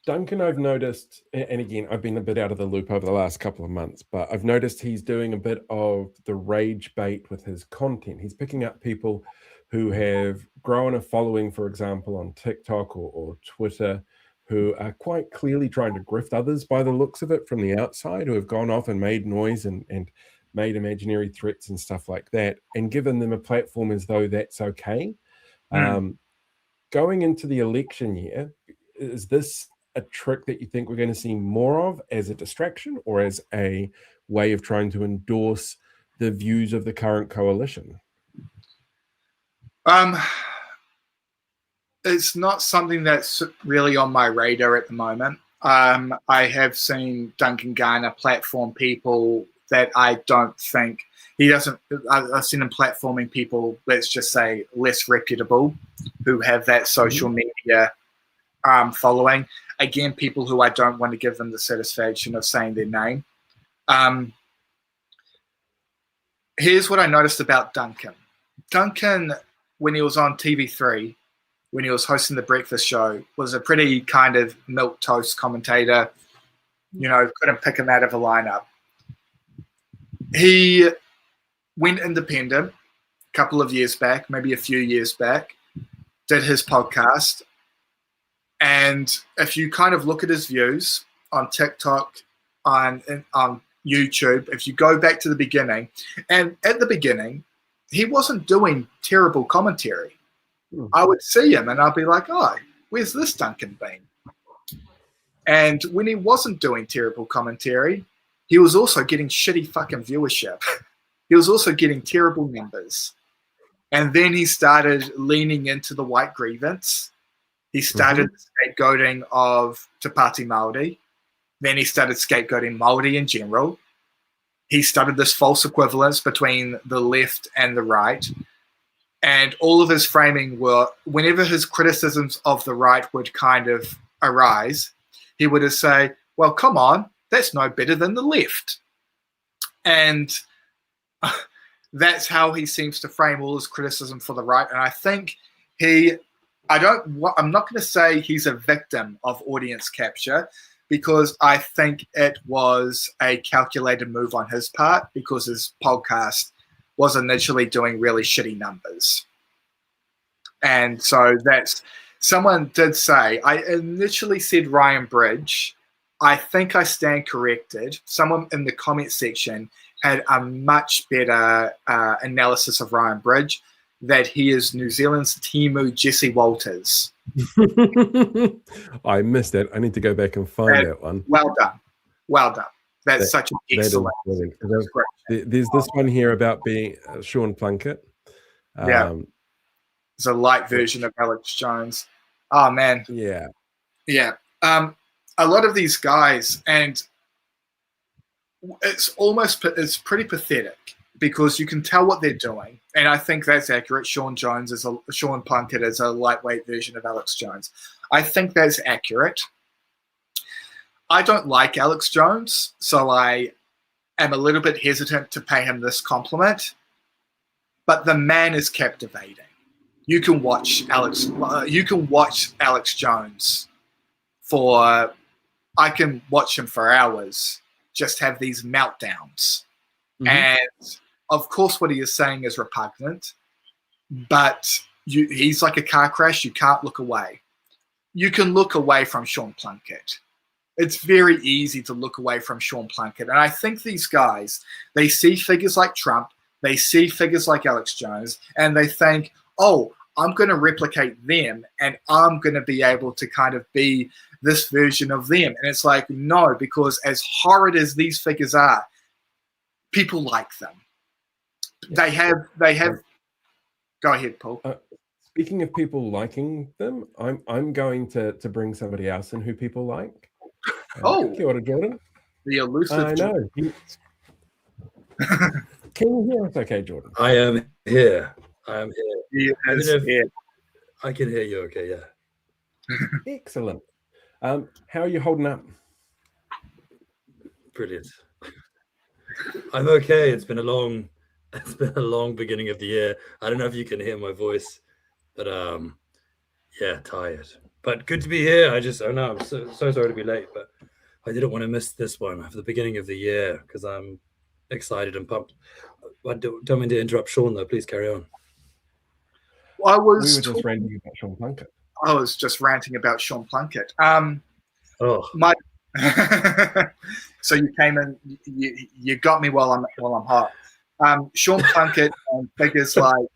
Duncan, I've noticed, and again, I've been a bit out of the loop over the last couple of months, but I've noticed he's doing a bit of the rage bait with his content. He's picking up people who have grown a following, for example, on TikTok or Twitter, who are quite clearly trying to grift others by the looks of it from the outside, who have gone off and made noise and made imaginary threats and stuff like that, and given them a platform as though that's okay. Going into the election year, is this a trick that you think we're going to see more of as a distraction or as a way of trying to endorse the views of the current coalition? it's not something that's really on my radar at the moment. I have seen Duncan Garner platform people that I don't think he doesn't. I've seen him platforming people, let's just say, less reputable, who have that social media following. Again, people who I don't want to give them the satisfaction of saying their name. Here's what I noticed about Duncan. Duncan, when he was on TV3, when he was hosting the breakfast show, was a pretty kind of milquetoast commentator. You know, couldn't pick him out of a lineup. He went independent a couple of years back, maybe a few years back, did his podcast. And if you kind of look at his views on TikTok, on YouTube, if you go back to the beginning, and at the beginning, he wasn't doing terrible commentary. I would see him and I'd be like, oh, where's this Duncan been? And when he wasn't doing terrible commentary, he was also getting shitty fucking viewership. He was also getting terrible numbers. And then he started leaning into the white grievance. He started scapegoating of Te Pāti Māori. Then he started scapegoating Māori in general. He started this false equivalence between the left and the right. And all of his framing were, whenever his criticisms of the right would kind of arise, he would say, well, come on, that's no better than the left. And that's how he seems to frame all his criticism for the right. And I think I'm not going to say he's a victim of audience capture, because I think it was a calculated move on his part, because his podcast was initially doing really shitty numbers. And so someone did say, I initially said Ryan Bridge. I think I stand corrected. Someone in the comment section had a much better analysis of Ryan Bridge, that he is New Zealand's Timu Jesse Walters. I missed it. I need to go back and find that one. Well done. Well done. That's such an excellent. There's this one here about being Sean Plunkett. It's a light version of Alex Jones. Oh, man. Yeah. A lot of these guys, and it's pretty pathetic, because you can tell what they're doing. And I think that's accurate. Sean Plunkett is a lightweight version of Alex Jones. I think that's accurate. I don't like Alex Jones, so I am a little bit hesitant to pay him this compliment. But the man is captivating. You can watch Alex Jones for. I can watch him for hours. Just have these meltdowns, and of course, what he is saying is repugnant. But he's like a car crash. You can't look away. You can look away from Sean Plunkett. It's very easy to look away from Sean Plunkett. And I think these guys, they see figures like Trump, they see figures like Alex Jones, and they think, oh, I'm going to replicate them, and I'm going to be able to kind of be this version of them. And it's like, no, because as horrid as these figures are, people like them. They have. Go ahead, Paul. Speaking of people liking them, I'm going to bring somebody else in who people like. Kia ora, Jordan. The elusive. I know. Can you hear us okay, Jordan? I am here. He is here. I can hear you okay, yeah. Excellent. How are you holding up? Brilliant. I'm okay. It's been a long beginning of the year. I don't know if you can hear my voice, but yeah, tired. But good to be here. I'm so sorry to be late, but I didn't want to miss this one for the beginning of the year because I'm excited and pumped. I don't mean to interrupt Sean though. Please carry on. We were just ranting about Sean Plunkett. I was just ranting about Sean Plunkett. So you came in, you got me while I'm hot. Sean Plunkett and figures like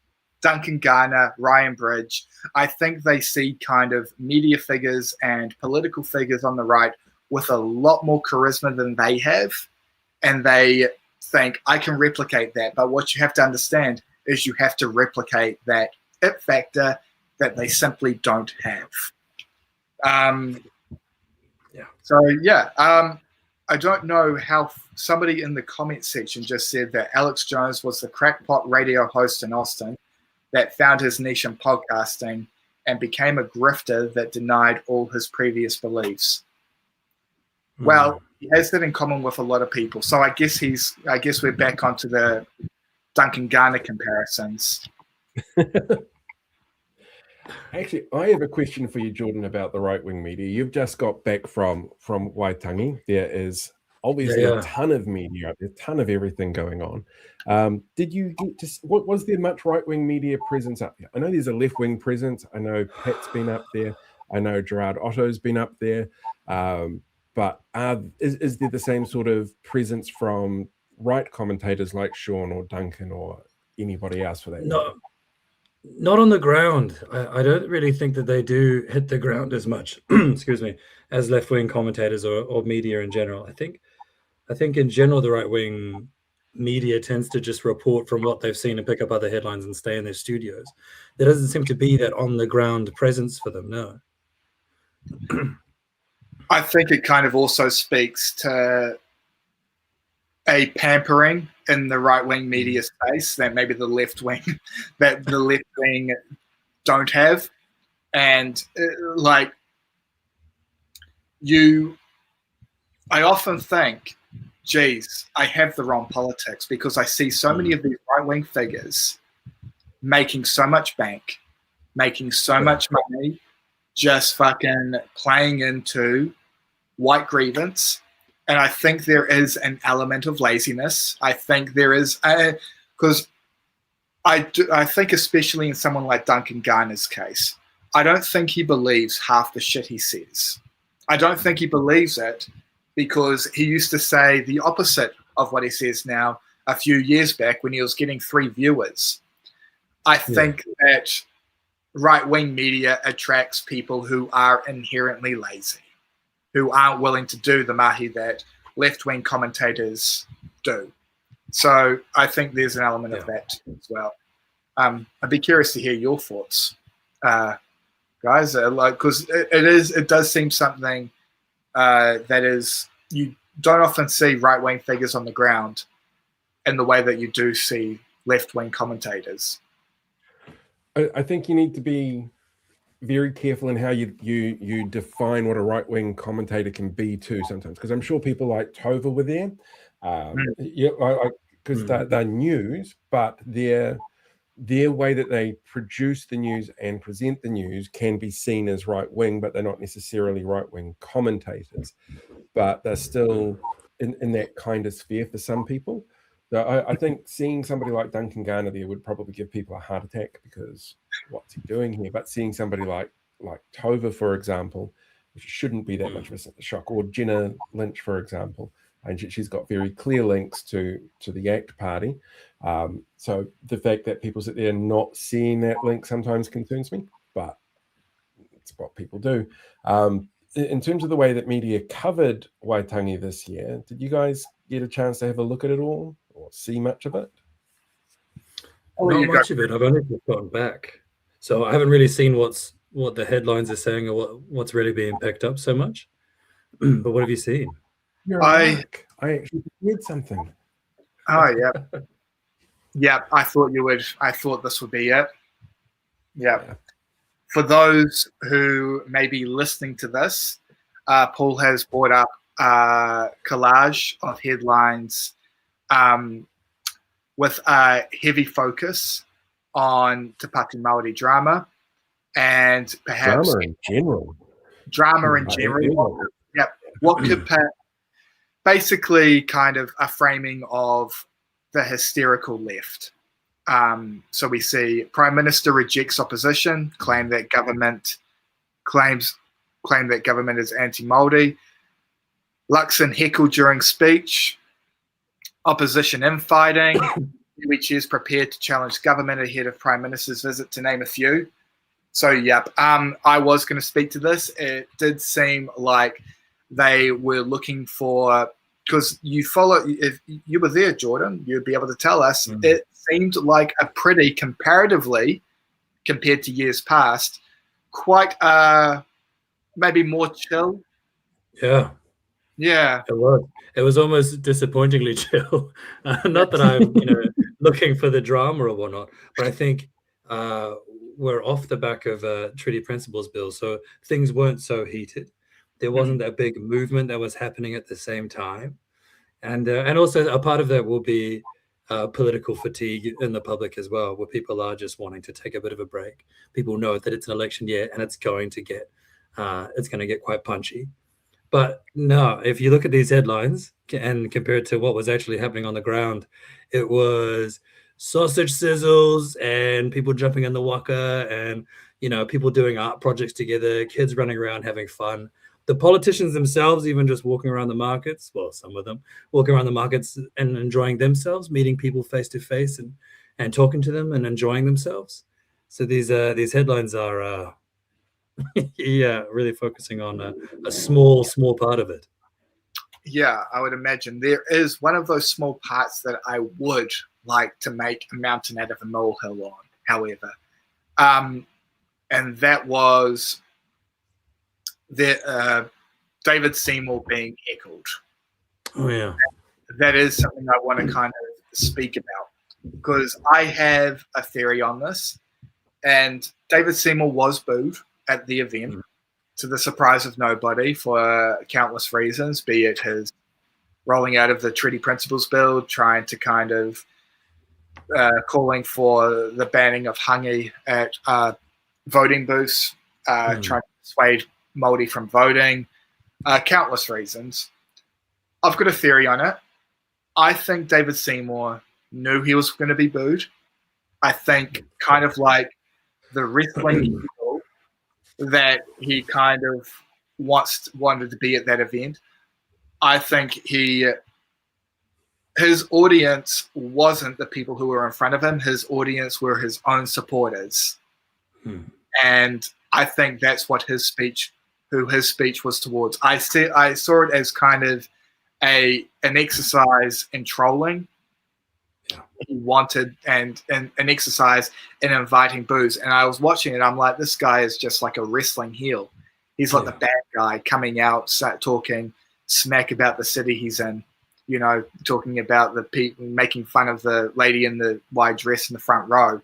Duncan Garner, Ryan Bridge, I think they see kind of media figures and political figures on the right with a lot more charisma than they have, and they think, I can replicate that. But what you have to understand is you have to replicate that it factor, that they simply don't have. I don't know how somebody in the comment section just said that Alex Jones was the crackpot radio host in Austin that found his niche in podcasting and became a grifter that denied all his previous beliefs. Well, he has that in common with a lot of people. So I guess we're back onto the Duncan Garner comparisons. Actually, I have a question for you, Jordan, about the right-wing media. You've just got back from Waitangi. There is obviously a ton of media up there, a ton of everything going on. Did you get to? Was there much right-wing media presence up there? I know there's a left-wing presence. I know Pat's been up there. I know Gerard Otto's been up there. But is there the same sort of presence from right commentators like Sean or Duncan or anybody else for that? No. Not on the ground. I don't really think that they do hit the ground as much, excuse me, as left-wing commentators or media in general. I think in general the right-wing media tends to just report from what they've seen and pick up other headlines and stay in their studios. There doesn't seem to be that on-the-ground presence for them, no. I think it kind of also speaks to a pampering in the right-wing media space that maybe the left wing don't have. And I often think, geez, I have the wrong politics, because I see so many of these right-wing figures making so much bank, making so much money, just fucking playing into white grievance. And I think there is an element of laziness. I think there is, because I think especially in someone like Duncan Garner's case, I don't think he believes half the shit he says. I don't think he believes it because he used to say the opposite of what he says now a few years back when he was getting 3 viewers. I think that right-wing media attracts people who are inherently lazy, who aren't willing to do the mahi that left-wing commentators do. So I think there's an element of that as well. I'd be curious to hear your thoughts, guys, because it does seem something that is, you don't often see right-wing figures on the ground in the way that you do see left-wing commentators. I think you need to be very careful in how you define what a right-wing commentator can be too sometimes, because I'm sure people like Tova were there, because they're news, but their way that they produce the news and present the news can be seen as right-wing, but they're not necessarily right-wing commentators, but they're still in that kind of sphere for some people. So I think seeing somebody like Duncan Garner there would probably give people a heart attack, because what's he doing here? But seeing somebody like Tova, for example, which shouldn't be that much of a shock, or Jenna Lynch, for example, and she's got very clear links to the ACT Party. So the fact that people sit there not seeing that link sometimes concerns me, but it's what people do. In terms of the way that media covered Waitangi this year, did you guys get a chance to have a look at it all or see much of it? Not much of it. I've only just gotten back, so I haven't really seen what the headlines are saying or what's really being picked up so much. But what have you seen? I actually did something. Oh yeah, yeah. I thought you would. I thought this would be it. Yeah. For those who may be listening to this, Paul has brought up a collage of headlines with a heavy focus on Te Pāti Māori drama and perhaps drama in general. Yep. What could basically kind of a framing of the hysterical left. So we see Prime Minister rejects opposition, claim that government is anti-Māori. Luxon heckled during speech. Opposition infighting. Which is prepared to challenge government ahead of Prime Minister's visit, to name a few. So, yep. I was going to speak to this. It did seem like they were looking for, because if you were there, Jordan, you'd be able to tell us. It seemed like a pretty comparatively compared to years past, quite maybe more chill. Yeah. Yeah. It was almost disappointingly chill. Not that I'm, looking for the drama or whatnot, but I think we're off the back of a treaty principles bill, so things weren't so heated. There wasn't that big movement that was happening at the same time, and also a part of that will be political fatigue in the public as well, where people are just wanting to take a bit of a break. People know that it's an election year and it's going to get quite punchy. But no, if you look at these headlines and compare it to what was actually happening on the ground, it was sausage sizzles and people jumping in the waka and, people doing art projects together, kids running around having fun. The politicians themselves, even just walking around the markets, well, some of them walking around the markets and enjoying themselves, meeting people face to face and talking to them and enjoying themselves. So these headlines are yeah, really focusing on a small part of it. Yeah, I would imagine there is one of those small parts that I would like to make a mountain out of a molehill on, however. And that was David Seymour being heckled. Oh, yeah. That is something I want to kind of speak about because I have a theory on this. And David Seymour was booed at the event, to the surprise of nobody, for countless reasons, be it his rolling out of the Treaty Principles Bill, trying to kind of calling for the banning of hangi at voting booths, trying to persuade Māori from voting, countless reasons. I've got a theory on it. I think David Seymour knew he was going to be booed. I think kind of like the wrestling people that he kind of wanted to be at that event. I think his audience wasn't the people who were in front of him. His audience were his own supporters. And I think that's what his speech was towards. I saw it as kind of an exercise in trolling. He wanted and an exercise in inviting boos. And I was watching it. I'm like, this guy is just like a wrestling heel. He's like the bad guy coming out, talking smack about the city he's in, talking about the people, making fun of the lady in the wide dress in the front row.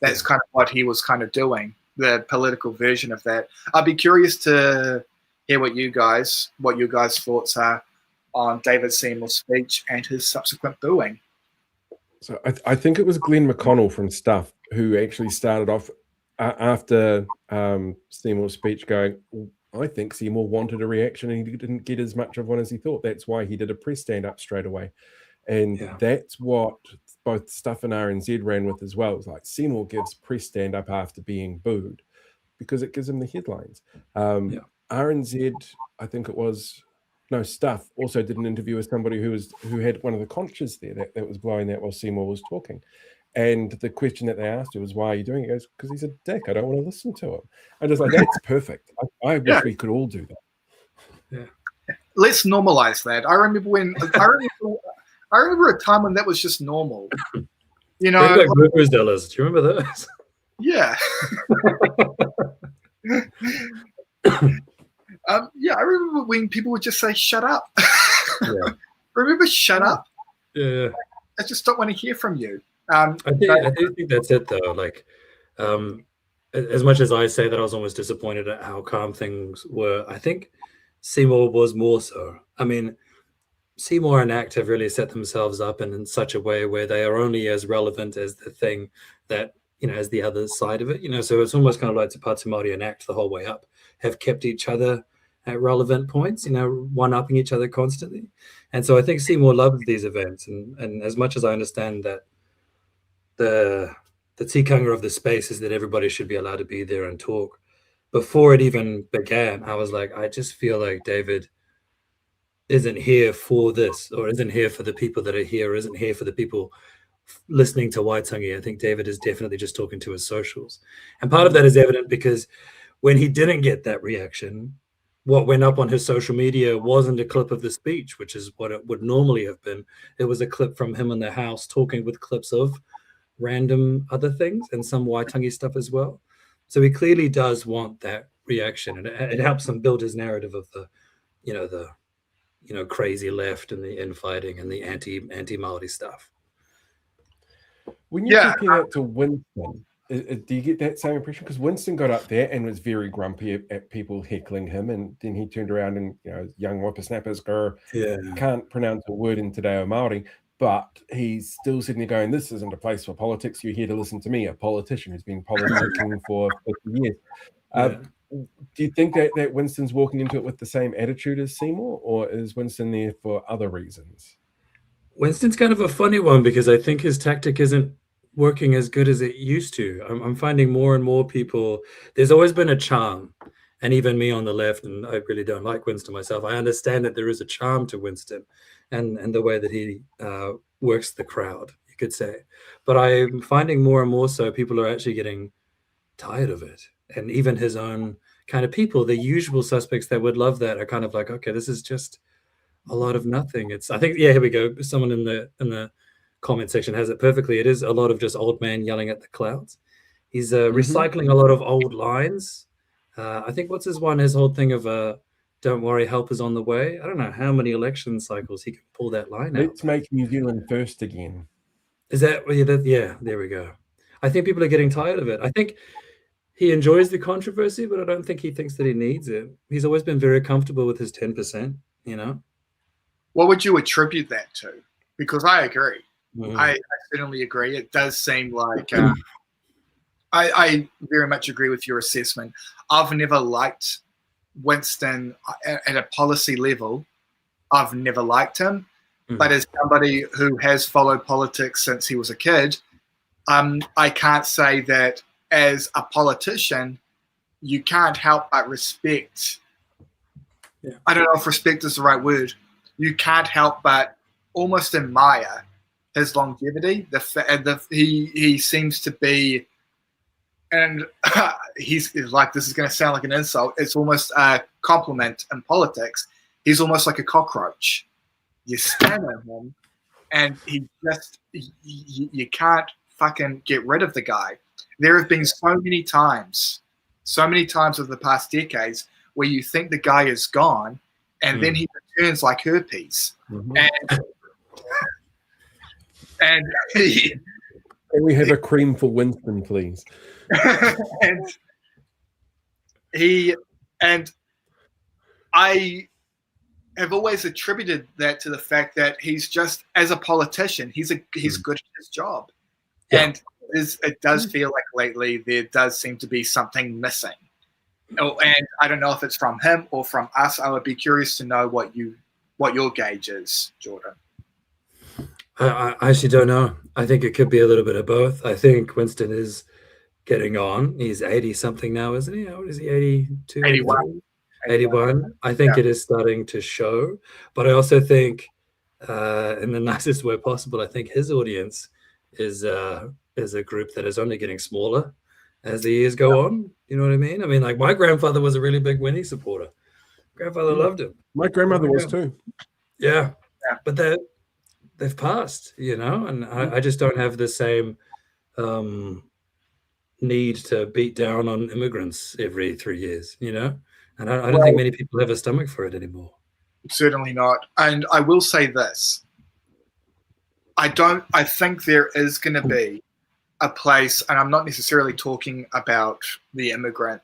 That's kind of what he was kind of doing, the political version of that. I'd be curious to hear what your guys' thoughts are on David Seymour's speech and his subsequent booing. So I think it was Glenn McConnell from Stuff who actually started off after Seymour's speech going, I think Seymour wanted a reaction and he didn't get as much of one as he thought. That's why he did a press stand-up straight away. And that's what both Stuff and RNZ ran with as well. It was like Seymour gives press stand-up after being booed because it gives him the headlines. RNZ, I think it was... No, Stuff also did an interview with somebody who had one of the conches there that was blowing that while Seymour was talking. And the question that they asked her was, why are you doing it? He goes, because he's a dick. I don't want to listen to him. And it's like, that's perfect. I wish we could all do that. Yeah. Let's normalize that. I remember a time when that was just normal. Like Rivers do you remember those? Yeah. I remember when people would just say, shut up. Remember, shut up? Yeah. I just don't want to hear from you. I do think that's it, though. Like, as much as I say that I was almost disappointed at how calm things were, I think Seymour was more so. I mean, Seymour and ACT have really set themselves up in such a way where they are only as relevant as the thing that, as the other side of it. So it's almost kind of like Te Pāti Māori and ACT the whole way up have kept each other at relevant points, one-upping each other constantly. And so I think Seymour loves these events. And as much as I understand that the tikanga of the space is that everybody should be allowed to be there and talk, before it even began, I was like, I just feel like David isn't here for this, or isn't here for the people that are here, or isn't here for the people listening to Waitangi. I think David is definitely just talking to his socials. And part of that is evident because when he didn't get that reaction, what went up on his social media wasn't a clip of the speech, which is what it would normally have been. It was a clip from him in the house talking with clips of random other things and some Waitangi stuff as well. So he clearly does want that reaction, and it helps him build his narrative of the crazy left and the infighting and the anti-Maori stuff. When you compare that to Winston, do you get that same impression? Because Winston got up there and was very grumpy at people heckling him, and then he turned around and, young whippersnappers can't pronounce a word in Te Reo Māori, but he's still sitting there going, this isn't a place for politics. You're here to listen to me, a politician who's been politicking for 50 years. Do you think that Winston's walking into it with the same attitude as Seymour, or is Winston there for other reasons? Winston's kind of a funny one because I think his tactic isn't working as good as it used to. I'm finding more and more people, there's always been a charm, and even me on the left, and I really don't like Winston myself, I understand that there is a charm to Winston and the way that he works the crowd, you could say. But I'm finding more and more so people are actually getting tired of it. And even his own kind of people, the usual suspects that would love that, are kind of like, okay, this is just a lot of nothing. I think, here we go. Someone in the comment section has it perfectly. It is a lot of just old man yelling at the clouds. He's recycling a lot of old lines. I think what's his whole thing of don't worry, help is on the way. I don't know how many election cycles he can pull that line out. Let's make New Zealand first again. Is that, yeah, there we go. I think people are getting tired of it. I think he enjoys the controversy, but I don't think he thinks that he needs it. He's always been very comfortable with his 10%, What would you attribute that to? Because I agree. I certainly agree. It does seem like I very much agree with your assessment. I've never liked Winston at a policy level. I've never liked him. But as somebody who has followed politics since he was a kid, I can't say that as a politician, you can't help but respect. Yeah. I don't know if respect is the right word. You can't help but almost admire his longevity. He seems to be, and he's like, this is going to sound like an insult. It's almost a compliment in politics. He's almost like a cockroach. You stand at him, and you can't fucking get rid of the guy. There have been so many times over the past decades where you think the guy is gone, and then he returns like herpes. And can we have a cream for Winston, please? and I have always attributed that to the fact that he's just, as a politician, he's good at his job. Yeah. And it does feel like lately there does seem to be something missing. And I don't know if it's from him or from us. I would be curious to know what your gauge is, Jordan. I actually don't know. I think it could be a little bit of both. I think Winston is getting on. He's 80-something now, isn't he? How old is he? 82? 81. 81. I think it is starting to show. But I also think, in the nicest way possible, I think his audience is a group that is only getting smaller as the years go on. You know what I mean? I mean, like, my grandfather was a really big Winnie supporter. Grandfather loved him. My grandmother was too. Yeah. But they've passed, and I just don't have the same need to beat down on immigrants every 3 years, and I don't think many people have a stomach for it anymore. Certainly not. And I will say this. I think there is going to be a place, and I'm not necessarily talking about the immigrant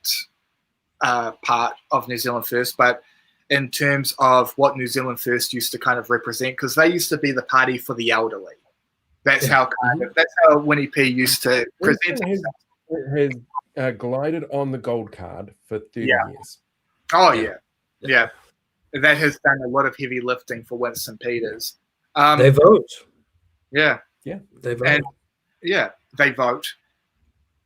part of New Zealand First, but in terms of what New Zealand First used to kind of represent, because they used to be the party for the elderly. That's how Winnie P used to present himself. It has glided on the gold card for 30 years. Oh, yeah. That has done a lot of heavy lifting for Winston Peters. They vote. Yeah. Yeah, they vote. And, they vote.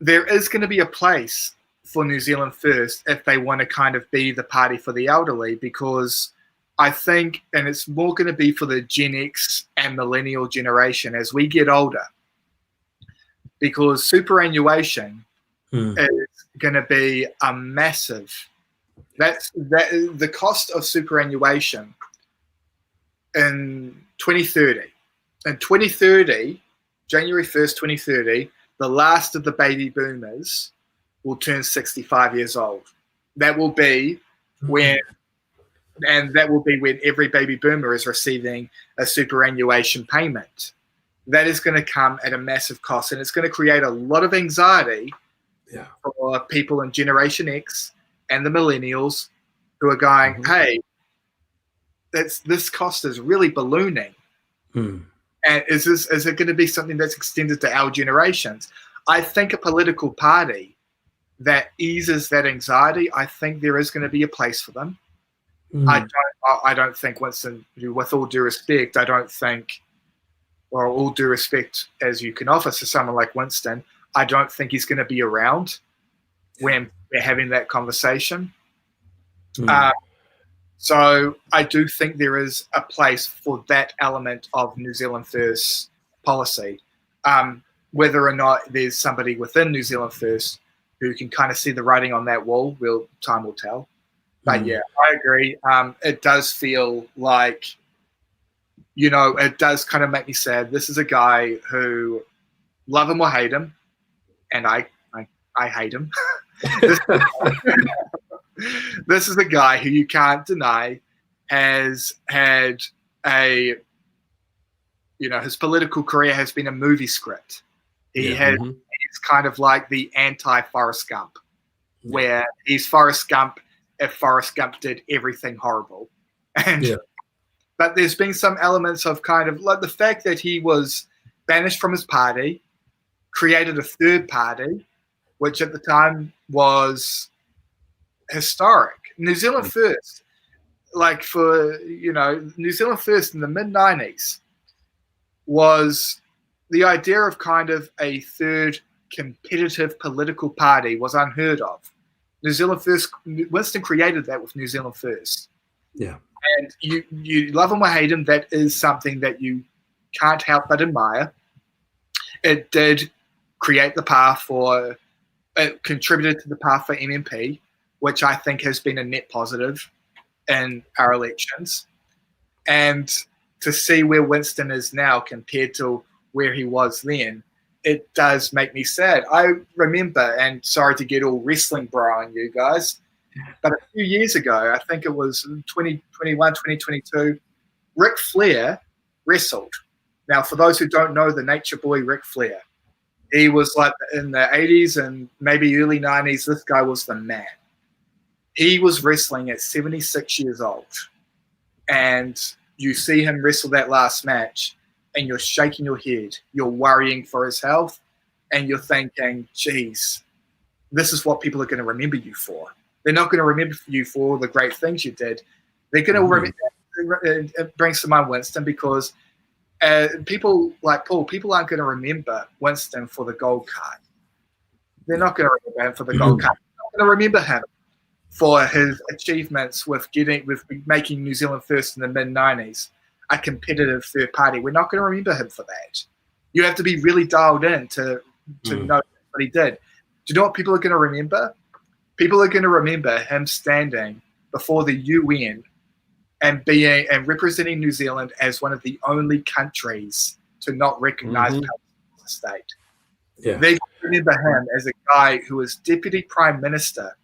There is going to be a place for New Zealand First if they want to kind of be the party for the elderly, because I think, and it's more going to be for the Gen X and millennial generation as we get older, because superannuation is going to be a massive. The cost of superannuation in 2030. In 2030, January 1st, 2030, the last of the baby boomers will turn 65 years old. That will be when every baby boomer is receiving a superannuation payment. That is going to come at a massive cost, and it's going to create a lot of anxiety for people in Generation X and the millennials who are going, hey, this cost is really ballooning. And is it going to be something that's extended to our generations? I think a political party that eases that anxiety, I think there is going to be a place for them. I don't think Winston, with all due respect, or all due respect as you can offer to someone like Winston, I don't think he's going to be around when we're having that conversation. So I do think there is a place for that element of New Zealand First policy. Whether or not there's somebody within New Zealand First who can kind of see the writing on that wall, time will tell. But yeah, I agree. It does feel like, it does kind of make me sad. This is a guy who, love him or hate him, and I hate him. This is a guy who you can't deny has had his political career has been a movie script. He's kind of like the anti-Forrest Gump, where he's Forrest Gump if Forrest Gump did everything horrible. But there's been some elements of kind of like the fact that he was banished from his party, created a third party, which at the time was historic. New Zealand First, New Zealand First in the mid-90s was the idea of kind of a third competitive political party was unheard of. New Zealand First, Winston created that with New Zealand First. Yeah. And you love him or hate him, that is something that you can't help but admire. It did create the path it contributed to the path for MMP, which I think has been a net positive in our elections. And to see where Winston is now compared to where he was then, it does make me sad. I remember, and sorry to get all wrestling bro on you guys, but a few years ago, I think it was 2021, 2022, Ric Flair wrestled. Now, for those who don't know the Nature Boy Ric Flair, he was like in the 80s and maybe early 90s, this guy was the man. He was wrestling at 76 years old. And you see him wrestle that last match, and you're shaking your head. You're worrying for his health, and you're thinking, geez, this is what people are going to remember you for. They're not going to remember you for all the great things you did. They're going to remember, it brings to mind Winston, because people like Paul, people aren't going to remember Winston for the gold card. They're not going to remember him for the gold card. They're not going to remember him for his achievements with making New Zealand First in the mid-90s a competitive third party. We're not going to remember him for that. You have to be really dialed in to know what he did. Do you know what people are going to remember? People are going to remember him standing before the UN and representing New Zealand as one of the only countries to not recognize Palestine as a state. Yeah. They remember him as a guy who was deputy prime minister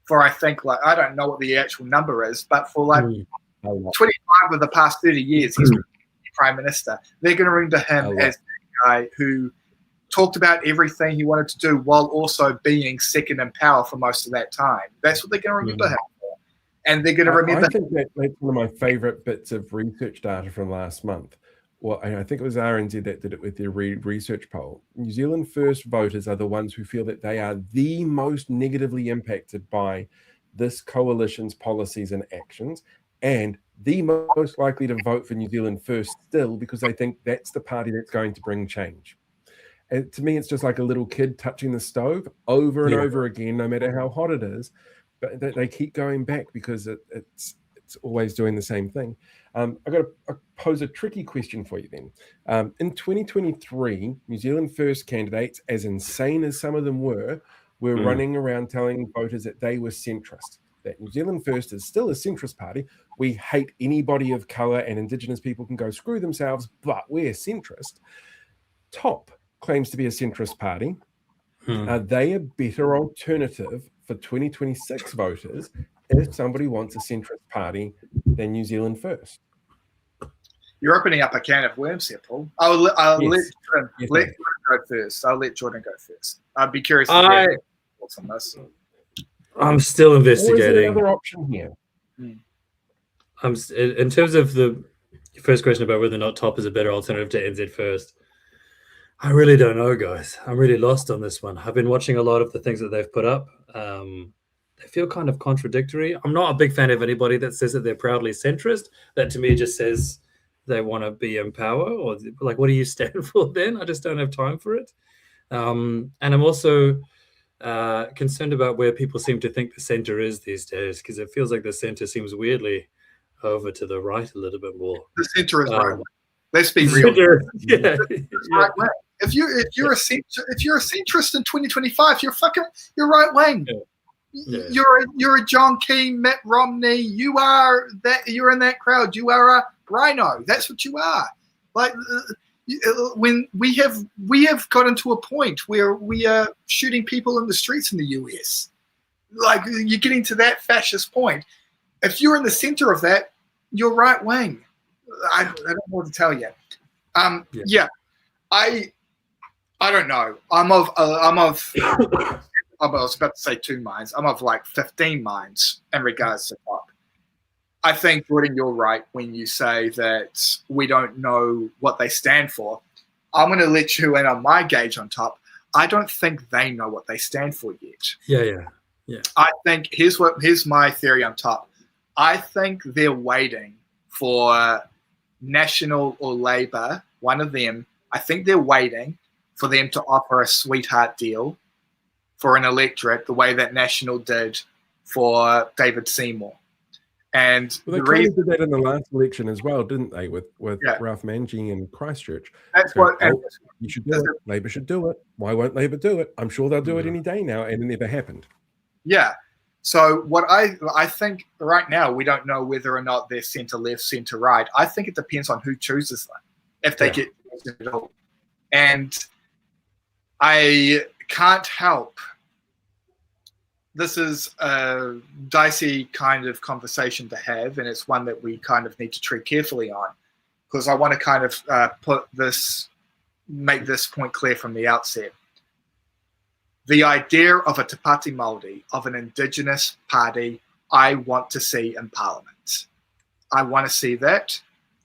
for, I think, I don't know what the actual number is, but for 25 of the past 30 years, he's been prime minister. They're going to remember him as a guy who talked about everything he wanted to do while also being second in power for most of that time. That's what they're going to remember him for. And they're going to remember. I think that's one of my favorite bits of research data from last month. Well, I think it was RNZ that did it with their research poll. New Zealand First voters are the ones who feel that they are the most negatively impacted by this coalition's policies and actions, and the most likely to vote for New Zealand First still, because they think that's the party that's going to bring change. And to me, it's just like a little kid touching the stove over and over again, no matter how hot it is. But they keep going back because it's always doing the same thing. I've got to pose a tricky question for you then. In 2023, New Zealand First candidates, as insane as some of them were running around telling voters that they were centrist, that New Zealand First is still a centrist party. We hate anybody of colour, and Indigenous people can go screw themselves, but we're centrist. Top claims to be a centrist party. Hmm. Are they a better alternative for 2026 voters if somebody wants a centrist party than New Zealand First? You're opening up a can of worms here, Paul. I'll let Jordan go first. I'll let Jordan go first. I'd be curious to hear your thoughts on this. I'm still investigating. Or is there another option here? In terms of the first question about whether or not Top is a better alternative to NZ First, I really don't know, guys. I'm really lost on this one. I've been watching a lot of the things that they've put up. They feel kind of contradictory. I'm not a big fan of anybody that says that they're proudly centrist. That to me just says they want to be in power, or like, what do you stand for then? I just don't have time for it. And I'm also concerned about where people seem to think the center is these days, because it feels like the center seems weirdly over to the right a little bit more. The center is right. Let's be real. Right wing. If you're a centrist in 2025, you're right wing. Yeah. You're a John Keane, Mitt Romney. You're in that crowd. You are a rhino. That's what you are. Like when we have gotten to a point where we are shooting people in the streets in the US. Like, you're getting to that fascist point. If you're in the center of that, you're right wing. I don't know what to tell you. I don't know. I was about to say 2 minds. I'm of like 15 minds in regards to Top. I think, Jordan, you're right when you say that we don't know what they stand for. I'm going to let you in on my gauge on Top. I don't think they know what they stand for yet. Yeah. I think here's my theory on Top. I think they're waiting for National or Labour, one of them. I think they're waiting for them to offer a sweetheart deal for an electorate the way that National did for David Seymour. And they kind of did that in the last election as well, didn't they, with Ralph Manji and Christchurch? That's you should do it. Labour should do it. Why won't Labour do it? I'm sure they'll do it any day now, and it never happened. Yeah. So what I think right now, we don't know whether or not they're centre left, centre right. I think it depends on who chooses them, if they get chosen at all. And I can't help. This is a dicey kind of conversation to have, and it's one that we kind of need to tread carefully on, because I want to kind of make this point clear from the outset. The idea of a Te Pāti Māori, of an Indigenous party, I want to see in Parliament. I want to see that.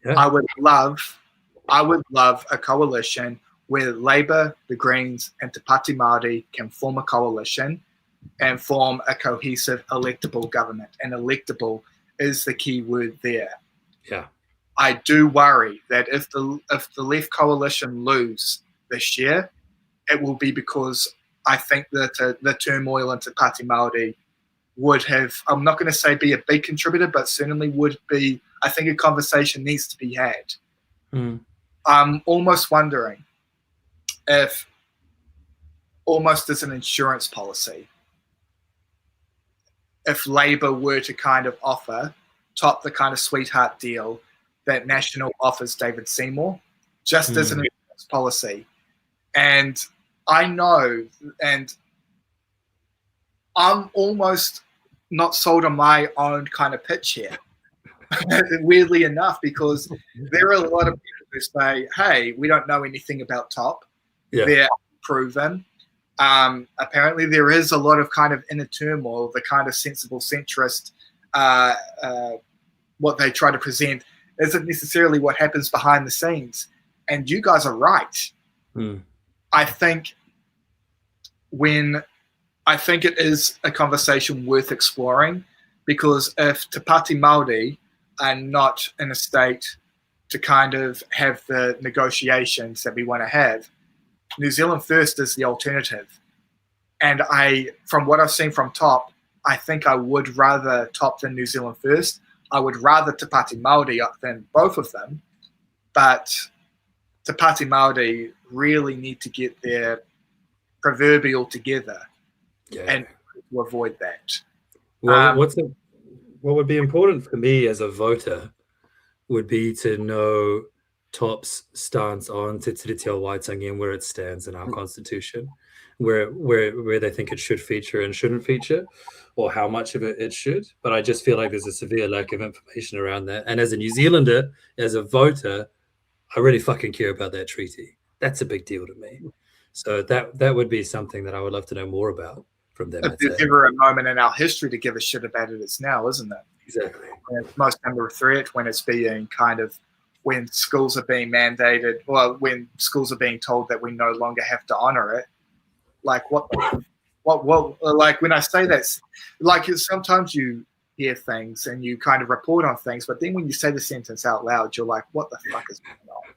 Yeah. I would love a coalition where Labour, the Greens, and Te Pāti Māori can form a coalition and form a cohesive electable government. And electable is the key word there. Yeah. I do worry that if the left coalition lose this year, it will be because I think that the turmoil in Te Pāti Māori would have, I'm not going to say be a big contributor, but certainly would be, I think a conversation needs to be had. I'm almost wondering if, almost as an insurance policy, if Labour were to kind of offer Top the kind of sweetheart deal that National offers David Seymour, just as an insurance policy. And I know, and I'm almost not sold on my own kind of pitch here, weirdly enough, because there are a lot of people who say, hey, we don't know anything about Top. Yeah. They're proven. Apparently there is a lot of kind of inner turmoil, the kind of sensible centrist, what they try to present isn't necessarily what happens behind the scenes. And you guys are right. I think it is a conversation worth exploring, because if Te Pāti Māori are not in a state to kind of have the negotiations that we want to have, New Zealand First is the alternative. And from what I've seen from Top, I think I would rather Top than New Zealand First. I would rather Te Pāti Māori than both of them. But Te Pāti Māori really need to get their proverbial together and to avoid that. Well, what would be important for me as a voter would be to know Top's stance on Te Tiriti o Waitangi and where it stands in our constitution, where they think it should feature and shouldn't feature, or how much of it should. But I just feel like there's a severe lack of information around that. And as a New Zealander, as a voter, I really fucking care about that treaty. That's a big deal to me. So that would be something that I would love to know more about from them. If there's ever a moment in our history to give a shit about it, it's now, isn't it? Exactly. When it's most under threat, when it's being kind of, when schools are being mandated, well, when schools are being told that we no longer have to honor it. Like what like when I say that, like sometimes you hear things and you kind of report on things, but then when you say the sentence out loud, you're like, what the fuck is going on?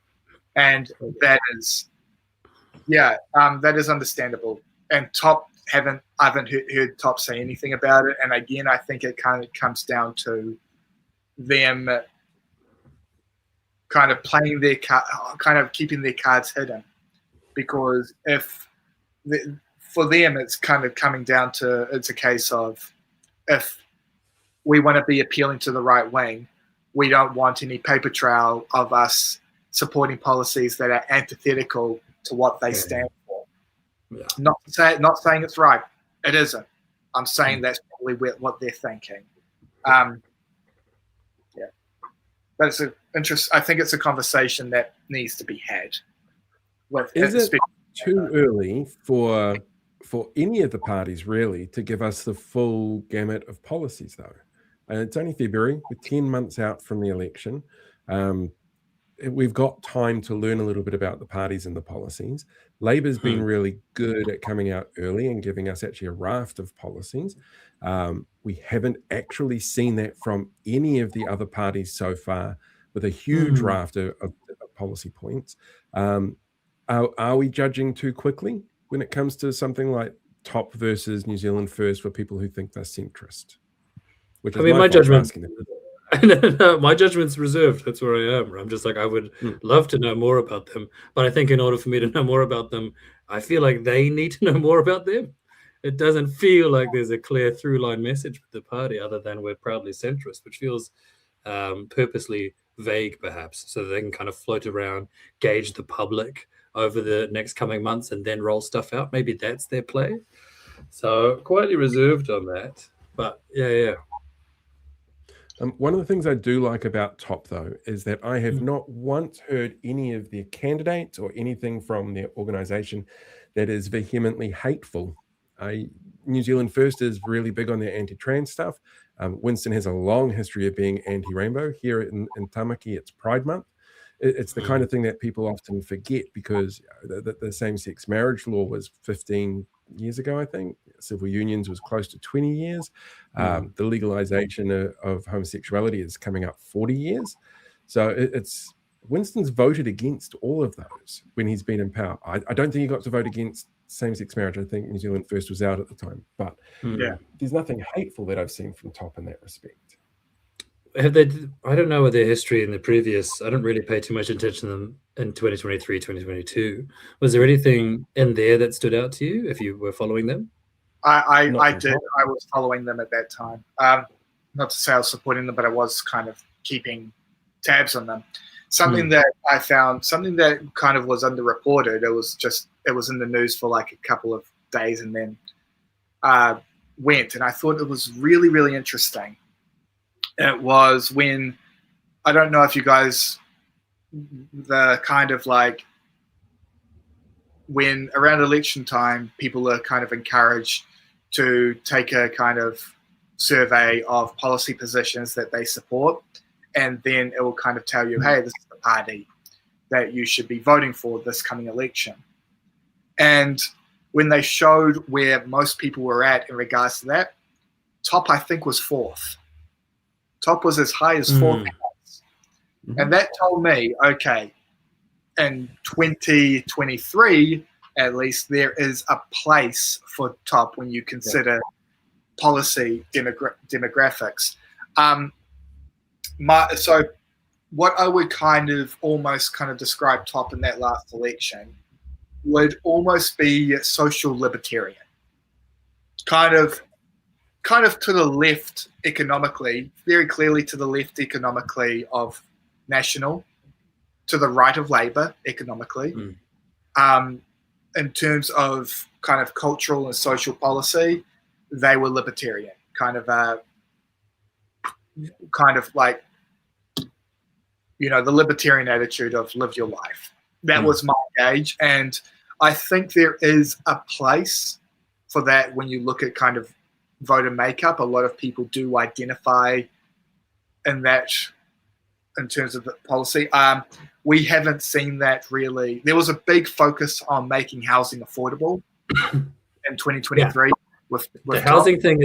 And that is, that is understandable. And Top I haven't heard Top say anything about it. And again, I think it kind of comes down to them kind of playing their kind of keeping their cards hidden, because for them it's kind of coming down to, it's a case of, if we want to be appealing to the right wing, we don't want any paper trail of us supporting policies that are antithetical to what they stand for. Yeah. Not saying it's right. It isn't. I'm saying that's probably what they're thinking. But it's I think it's a conversation that needs to be had. Is it too early for any of the parties really to give us the full gamut of policies though? And it's only February. We're 10 months out from the election. We've got time to learn a little bit about the parties and the policies. Labor's been really good at coming out early and giving us actually a raft of policies. We haven't actually seen that from any of the other parties so far, with a huge raft of policy points. Are we judging too quickly when it comes to something like Top versus New Zealand First for people who think they're centrist? Which is my judgment. No, my judgment's reserved. That's where I am. I'm just like, I would love to know more about them. But I think in order for me to know more about them, I feel like they need to know more about them. It doesn't feel like there's a clear through line message with the party other than we're proudly centrist, which feels purposely vague perhaps, so they can kind of float around, gauge the public over the next coming months and then roll stuff out. Maybe that's their play. So quietly reserved on that. But yeah. One of the things I do like about Top, though, is that I have not once heard any of their candidates or anything from their organisation that is vehemently hateful. New Zealand First is really big on their anti-trans stuff. Winston has a long history of being anti-rainbow. Here in Tamaki, it's Pride Month. It's the kind of thing that people often forget, because the same-sex marriage law was 15 years ago, I think. Civil unions was close to 20 years. The legalization of homosexuality is coming up 40 years. So it's Winston's voted against all of those when he's been in power. I don't think he got to vote against same-sex marriage. I think New Zealand First was out at the time. But there's nothing hateful that I've seen from Top in that respect. Have they? I don't know what their history in the previous. I don't really pay too much attention to them in 2023, 2022. Was there anything in there that stood out to you if you were following them? I did. I was following them at that time. Not to say I was supporting them, but I was kind of keeping tabs on them. Something that I found, something that kind of was underreported. It was in the news for like a couple of days and then went. And I thought it was really, really interesting. It was when, I don't know if you guys, the kind of like, when around election time, people are kind of encouraged to take a kind of survey of policy positions that they support. And then it will kind of tell you, hey, this is the party that you should be voting for this coming election. And when they showed where most people were at in regards to that, Top, I think, was fourth. Top was as high as fourth. And that told me, okay, in 2023, at least, there is a place for Top when you consider policy demographics. So what I would kind of almost describe Top in that last election would almost be social libertarian, kind of to the left economically, very clearly to the left economically of National. to the right of Labour economically. In terms of kind of cultural and social policy, they were libertarian, kind of like, you know, the libertarian attitude of live your life. That was my gauge. And I think there is a place for that when you look at kind of voter makeup. A lot of people do identify in that in terms of the policy. We haven't seen that really. There was a big focus on making housing affordable in 2023. With the housing thing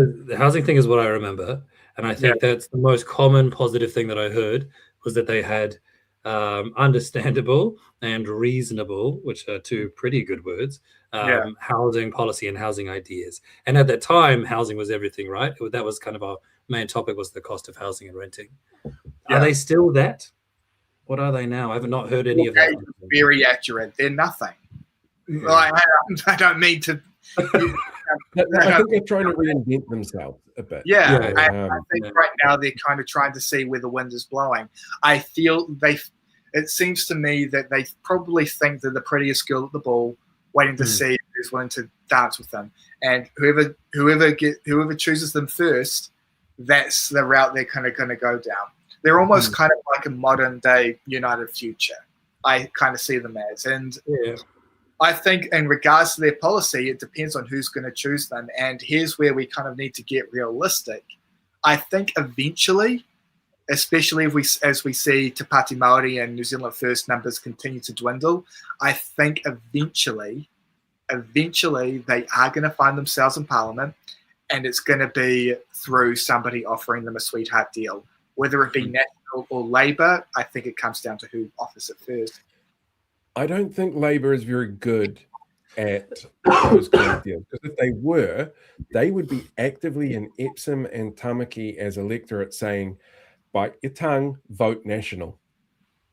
is what I remember, and I think that's the most common positive thing that I heard was that they had understandable and reasonable, which are two pretty good words, housing policy and housing ideas. And at that time, housing was everything, right? That was kind of our main topic, was the cost of housing and renting. Are they still that? What are they now? I have not heard any of that. Very accurate. They're nothing. Like, I don't mean to. I think they're trying to reinvent themselves a bit. I think right now they're kind of trying to see where the wind is blowing. I feel it seems to me that they probably think they're the prettiest girl at the ball, waiting to see who's willing to dance with them. And whoever chooses them first, that's the route they're kind of going to go down. They're almost kind of like a modern day United Future. I kind of see them as. And I think in regards to their policy, it depends on who's going to choose them. And here's where we kind of need to get realistic. I think eventually, especially as we see Te Pāti Māori and New Zealand First numbers continue to dwindle, I think eventually they are going to find themselves in Parliament, and it's going to be through somebody offering them a sweetheart deal. Whether it be National or Labour, I think it comes down to who offers it first. I don't think Labour is very good at those kind of deals. Because if they were, they would be actively in Epsom and Tamaki as electorate saying, bite your tongue, vote National.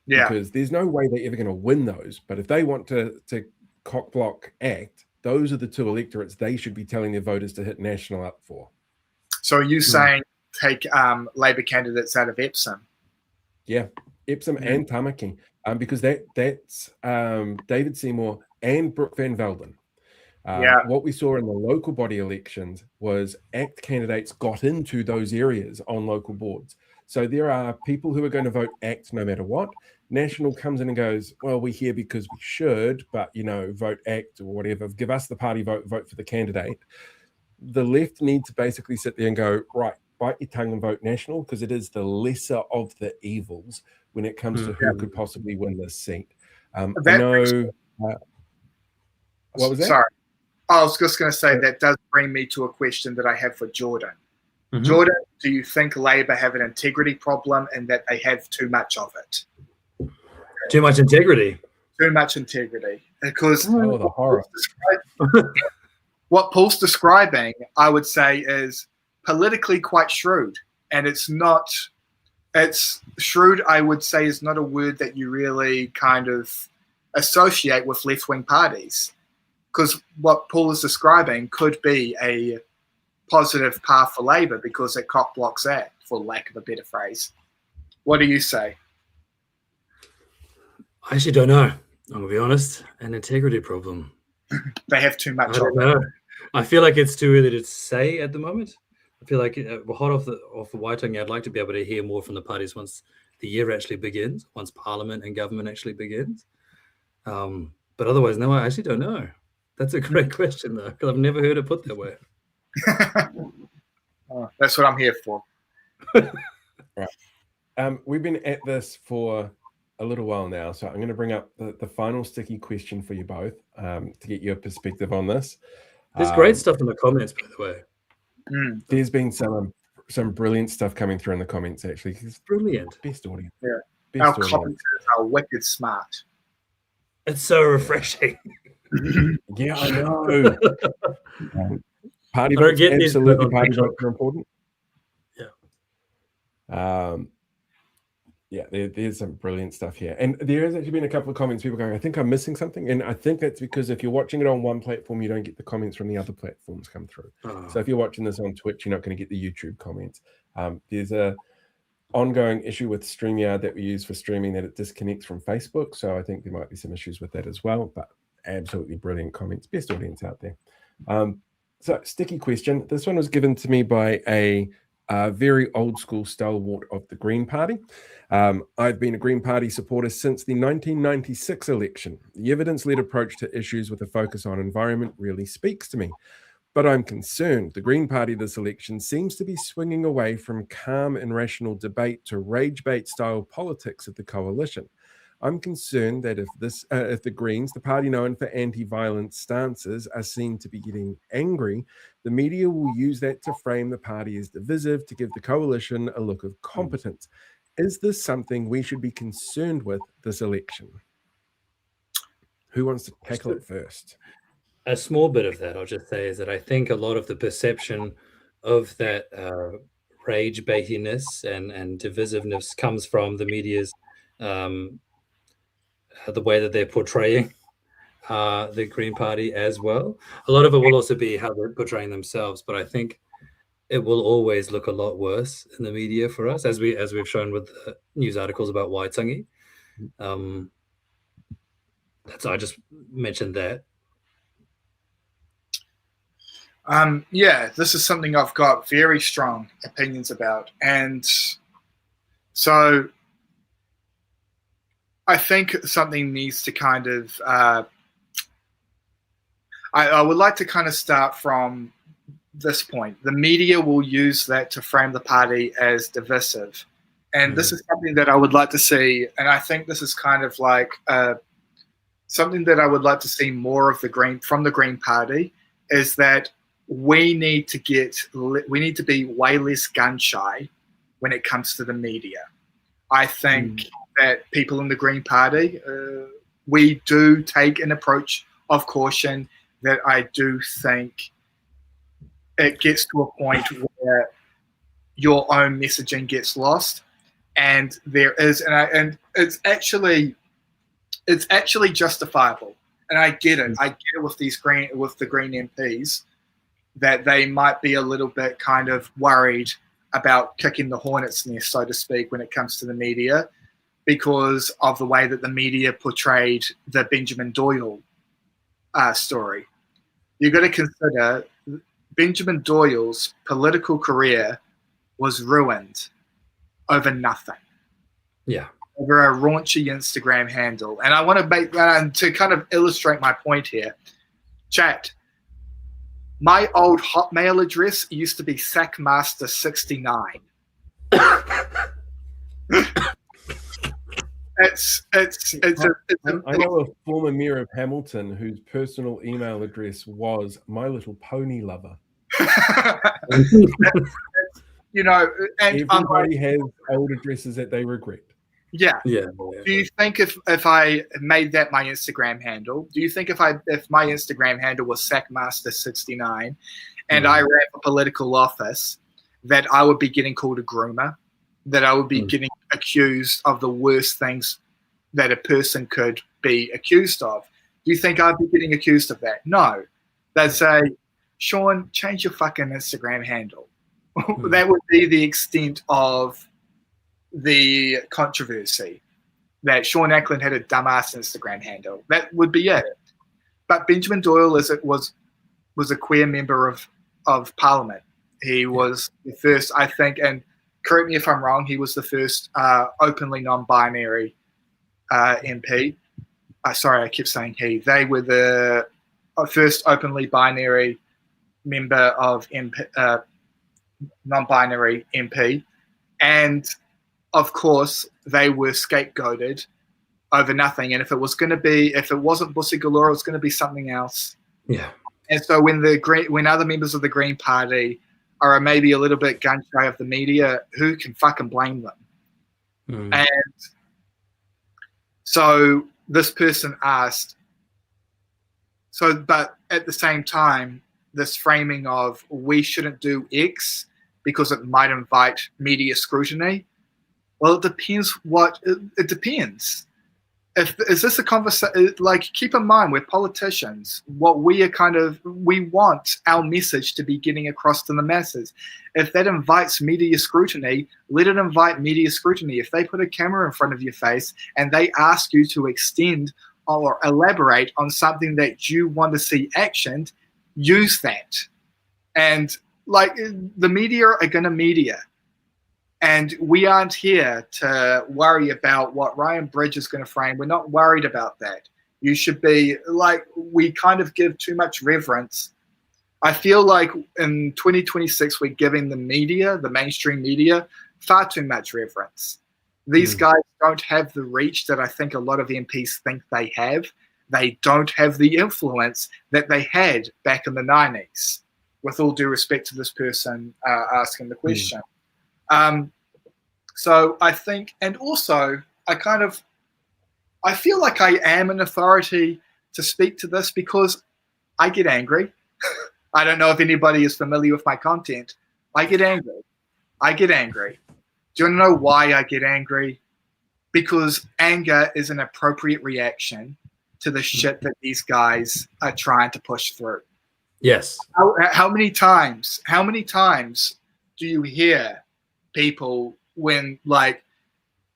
Yeah. Because there's no way they're ever going to win those. But if they want to cock block ACT, those are the two electorates they should be telling their voters to hit National up for. So are you saying take Labour candidates out of Epsom? Yeah, Epsom and Tamaki. Because that's David Seymour and Brooke Van Velden. What we saw in the local body elections was ACT candidates got into those areas on local boards. So there are people who are going to vote ACT no matter what. National comes in and goes, well, we're here because we should, but, you know, vote ACT or whatever. Give us the party vote for the candidate. The left need to basically sit there and go, right, bite your tongue and vote National, because it is the lesser of the evils when it comes to who could possibly win this seat. I know. What was that? Sorry. I was just going to say that does bring me to a question that I have for Jordan. Jordan, do you think Labour have an integrity problem and that they have too much of it? Too much integrity? Too much integrity. Because the horror. What Paul's describing, I would say, is politically quite shrewd. And it's shrewd, I would say, is not a word that you really kind of associate with left-wing parties. Because what Paul is describing could be a positive path for Labour because it cock blocks that, for lack of a better phrase. What do you say? I actually don't know. I'm going to be honest. An integrity problem. They have too much. I don't know. I feel like it's too early to say at the moment. I feel like we're hot off the Waitangi. I'd like to be able to hear more from the parties once the year actually begins, once Parliament and government actually begins. But otherwise, no, I actually don't know. That's a great question, though, because I've never heard it put that way. That's what I'm here for. Right. We've been at this for a little while now, so I'm going to bring up the final sticky question for you both to get your perspective on this. There's great stuff in the comments, by the way. There's been some brilliant stuff coming through in the comments, actually. It's brilliant. Best audience. Yeah. Our commenters are wicked smart. It's so refreshing. Yeah, I know. Party votes, absolutely. Party votes are important. Yeah. There's some brilliant stuff here. And there has actually been a couple of comments, people going, I think I'm missing something. And I think that's because if you're watching it on one platform, you don't get the comments from the other platforms come through. So if you're watching this on Twitch, you're not going to get the YouTube comments. There's ongoing issue with StreamYard that we use for streaming that it disconnects from Facebook. So I think there might be some issues with that as well, but absolutely brilliant comments. Best audience out there. So sticky question. This one was given to me by a very old school stalwart of the Green Party. I've been a Green Party supporter since the 1996 election. The evidence-led approach to issues with a focus on environment really speaks to me. But I'm concerned the Green Party this election seems to be swinging away from calm and rational debate to rage bait style politics of the coalition. I'm concerned that if the Greens, the party known for anti-violence stances, are seen to be getting angry, the media will use that to frame the party as divisive, to give the coalition a look of competence. Is this something we should be concerned with this election? Who wants to tackle it first? A small bit of that, I'll just say, is that I think a lot of the perception of that rage baitiness and divisiveness comes from the media's the way that they're portraying the Green Party as well. A lot of it will also be how they're portraying themselves, but I think it will always look a lot worse in the media for us, as we've shown with the news articles about Waitangi. I just mentioned that. Yeah, this is something I've got very strong opinions about. And so I think something needs to kind of, I would like to kind of start from this point. The media will use that to frame the party as divisive. And this is something that I would like to see. And I think this is kind of like something that I would like to see more of from the Green Party, is that we need to be way less gun shy when it comes to the media. I think that people in the Green Party, we do take an approach of caution that I do think it gets to a point where your own messaging gets lost, and there is, and it's actually justifiable, and I get it. I get it with the Green MPs, that they might be a little bit kind of worried about kicking the hornet's nest, so to speak, when it comes to the media, because of the way that the media portrayed the Benjamin Doyle story. You've got to consider Benjamin Doyle's political career was ruined over nothing. Yeah. Over a raunchy Instagram handle. And I want to make that to kind of illustrate my point here. Chat. My old Hotmail address used to be Sackmaster69. I know a former mayor of Hamilton whose personal email address was My Little Pony Lover. You know, and everybody has old addresses that they regret. Yeah. Do you think if I made that my Instagram handle, do you think if my Instagram handle was Sackmaster69 and I ran for political office, that I would be getting called a groomer, that I would be getting accused of the worst things that a person could be accused of? Do you think I'd be getting accused of that? No. They'd say, Sean, change your fucking Instagram handle. That would be the extent of the controversy, that Sean Ackland had a dumbass Instagram handle. That would be it. But Benjamin Doyle was a queer member of Parliament. He was the first, I think, and correct me if I'm wrong, he was the first openly non-binary MP. Sorry, I keep saying he. They were the first openly binary member of non-binary MP. And of course, they were scapegoated over nothing. And if it wasn't Bussy Galore, it was going to be something else. Yeah. And so when other members of the Green Party are maybe a little bit gun shy of the media, who can fucking blame them? And so this person asked, but at the same time, this framing of we shouldn't do X because it might invite media scrutiny. Well, it depends. It depends. is this a conversation? Like, keep in mind, we're politicians. What we want our message to be getting across to the masses. If that invites media scrutiny, let it invite media scrutiny. If they put a camera in front of your face and they ask you to extend or elaborate on something that you want to see actioned, use that. And like, the media are going to media. And we aren't here to worry about what Ryan Bridge is going to frame. We're not worried about that. You should be like, we kind of give too much reverence. I feel like in 2026, we're giving the media, the mainstream media, far too much reverence. These guys don't have the reach that I think a lot of MPs think they have. They don't have the influence that they had back in the 90s, with all due respect to this person asking the question. So I think, and also I feel like I am an authority to speak to this because I get angry. I don't know if anybody is familiar with my content. I get angry. Do you want to know why I get angry? Because anger is an appropriate reaction to the shit that these guys are trying to push through. Yes. How many times do you hear people, when like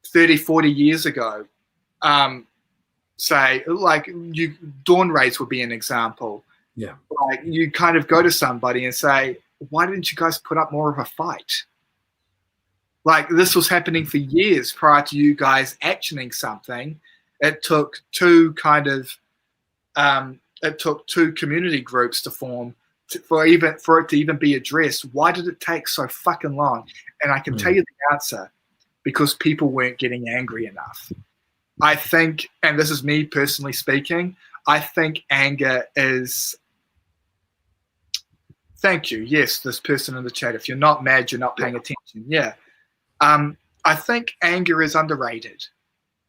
30, 40 years ago, say, like, dawn raids would be an example. Yeah. Like, you kind of go to somebody and say, why didn't you guys put up more of a fight? Like, this was happening for years prior to you guys actioning something. It took two community groups to form for it to even be addressed. Why did it take so fucking long? And I can tell you the answer: because people weren't getting angry enough. I think, and this is me personally speaking, I think anger is. Thank you. Yes, this person in the chat. If you're not mad, you're not paying attention. Yeah. I think anger is underrated.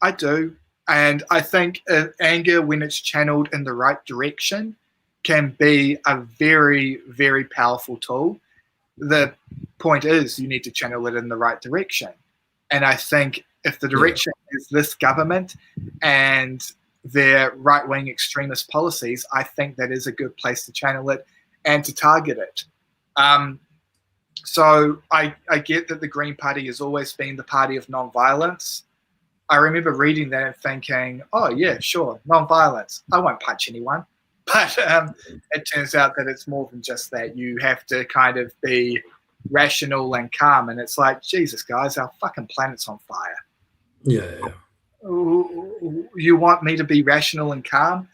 I do. And I think anger, when it's channeled in the right direction, can be a very, very powerful tool. The point is, you need to channel it in the right direction. And I think if the direction is this government and their right-wing extremist policies, I think that is a good place to channel it and to target it. So I get that the Green Party has always been the party of non-violence. I remember reading that and thinking, oh, yeah, sure, non-violence. I won't punch anyone. But it turns out that it's more than just that. You have to kind of be rational and calm. And it's like, Jesus, guys, our fucking planet's on fire. Yeah. You want me to be rational and calm?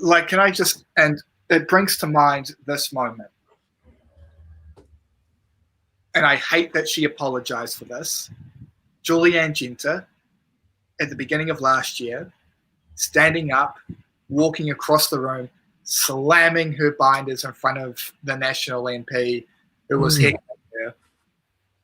Like, can I just, and it brings to mind this moment. And I hate that she apologized for this. Julianne Genter, at the beginning of last year, standing up, walking across the room, slamming her binders in front of the national MP who was heckling her.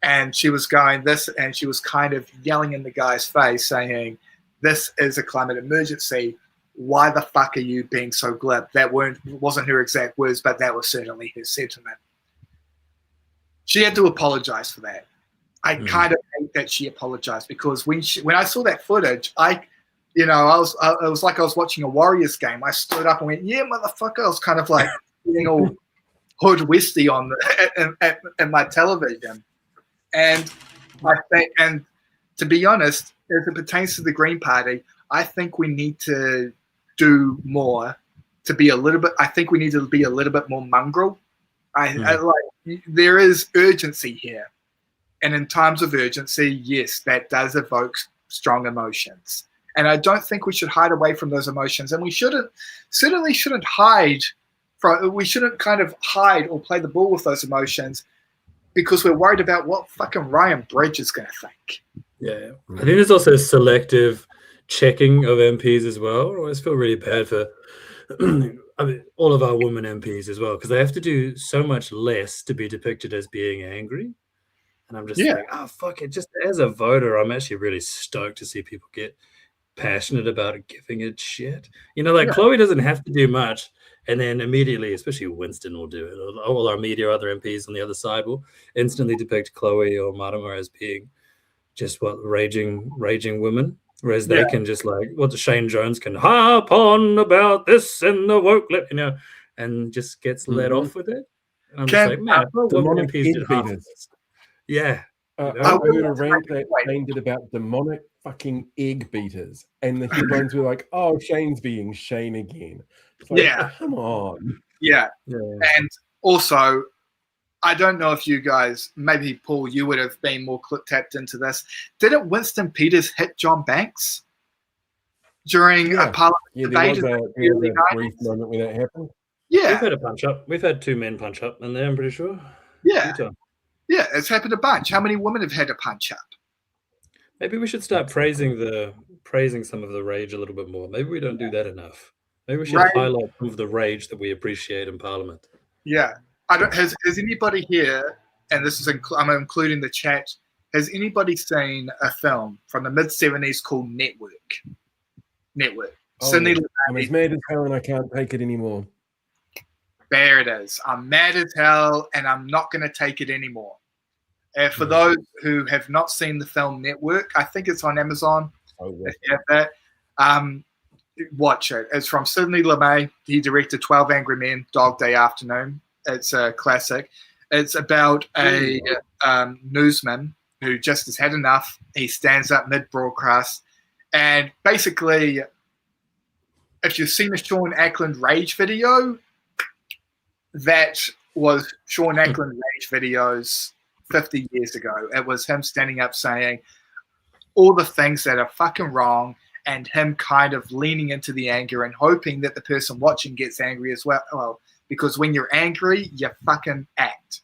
And she was going this, and she was kind of yelling in the guy's face saying, this is a climate emergency. Why the fuck are you being so glib? That wasn't her exact words, but that was certainly her sentiment. She had to apologize for that. I kind of hate that she apologized, because when I saw that footage, it was like I was watching a Warriors game. I stood up and went, yeah, motherfucker. I was kind of like getting all hood westy on at my television. And I think, and to be honest, as it pertains to the Green Party, I think we need to do more to be a little bit. I think we need to be a little bit more mongrel. There is urgency here. And in times of urgency, yes, that does evoke strong emotions. And I don't think we should hide away from those emotions. And we certainly shouldn't hide we shouldn't kind of hide or play the ball with those emotions, because we're worried about what fucking Ryan Bridge is going to think. Yeah. I think there's also selective checking of MPs as well. I always feel really bad for all of our women MPs as well, because they have to do so much less to be depicted as being angry. And I'm just like, oh, fuck it. Just as a voter, I'm actually really stoked to see people get passionate about giving it shit. Chloe doesn't have to do much. And then immediately, especially Winston will do it. All our media, other MPs on the other side will instantly depict Chloe or Marama as being just raging women. Whereas they can just like, Shane Jones can harp on about this in the woke lip, and just gets let off with it. And I'm just like, man, if woke demonic MPs did egg half beaters. this. Yeah. I heard a rant that Shane did about demonic fucking egg beaters, and the headlines were like, "Oh, Shane's being Shane again." It's like, come on. Yeah. And also, I don't know if you guys, maybe Paul, you would have been more tapped into this. Didn't Winston Peters hit John Banks during a parliament debate? There was a brief moment when that happened. Yeah. We've had a punch up. We've had 2 men punch up in there, I'm pretty sure. Yeah. Yeah, it's happened a bunch. How many women have had a punch up? Maybe we should start praising some of the rage a little bit more. Maybe we don't do that enough. Maybe we should highlight some of the rage that we appreciate in Parliament. Yeah. Has anybody here, and this is I'm including the chat, has anybody seen a film from the mid-70s called Network? Sidney I'm as mad as hell and I can't take it anymore. There it is. I'm mad as hell and I'm not going to take it anymore. For those who have not seen the film Network, I think it's on Amazon. If you have that, watch it. It's from Sidney Lumet. He directed 12 Angry Men, Dog Day Afternoon. It's a classic. It's about a newsman who just has had enough. He stands up mid-broadcast. And basically, if you've seen the Sean Ackland Rage video, that was Sean Ackland Rage videos 50 years ago. It was him standing up saying all the things that are fucking wrong and him kind of leaning into the anger and hoping that the person watching gets angry as well. Because when you're angry, you fucking act.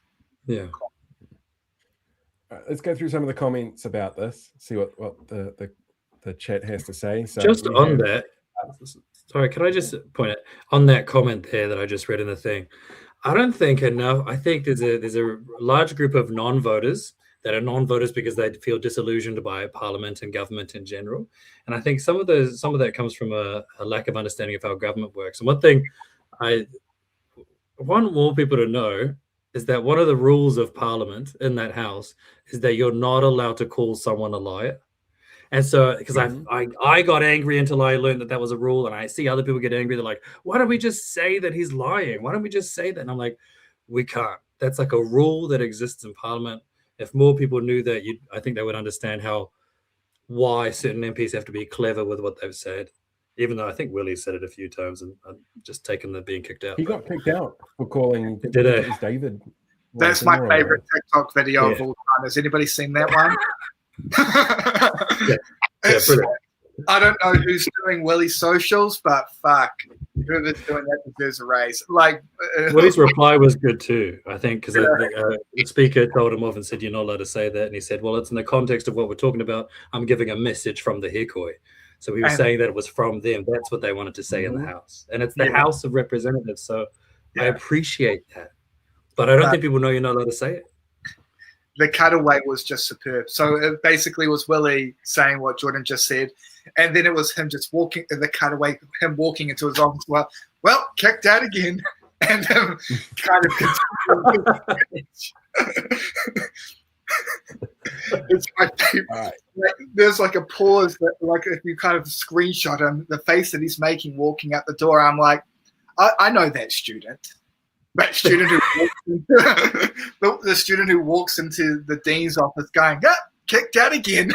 Yeah. Let's go through some of the comments about this, see what the chat has to say. So just on that, sorry, can I just point out on that comment there that I just read in the thing? I don't think enough. I think there's a large group of non-voters that are non-voters because they feel disillusioned by Parliament and government in general. And I think some of that comes from a lack of understanding of how government works. And one thing I want more people to know is that one of the rules of Parliament in that house is that you're not allowed to call someone a liar. And so, because I got angry until I learned that was a rule, and I see other people get angry. They're like, why don't we just say that he's lying? Why don't we just say that? And I'm like, we can't. That's like a rule that exists in Parliament. If more people knew that, I think they would understand why certain MPs have to be clever with what they've said. Even though I think Willie said it a few times, and I'm just taking the being kicked out. He got kicked out for calling David. That's my favorite TikTok video of all time. Has anybody seen that one? I don't know who's doing Willie's socials, but fuck, whoever's doing that deserves a raise. Like Willie's reply was good too, I think, because the speaker told him off and said, "You're not allowed to say that," and he said, "Well, it's in the context of what we're talking about. I'm giving a message from the Hikoi." So he was saying that it was from them. That's what they wanted to say in the House, and it's the House of Representatives. So I appreciate that, but I don't think people know you're not allowed to say it. The cutaway was just superb. So it basically was Willie saying what Jordan just said, and then it was him just walking. The cutaway, him walking into his office. Well, kicked out again, and kind of. It's my favorite. Right. There's like a pause that, like, if you kind of screenshot him, the face that he's making walking out the door. I'm like, I know that student. That student who walks the student who walks into the dean's office going, kicked out again.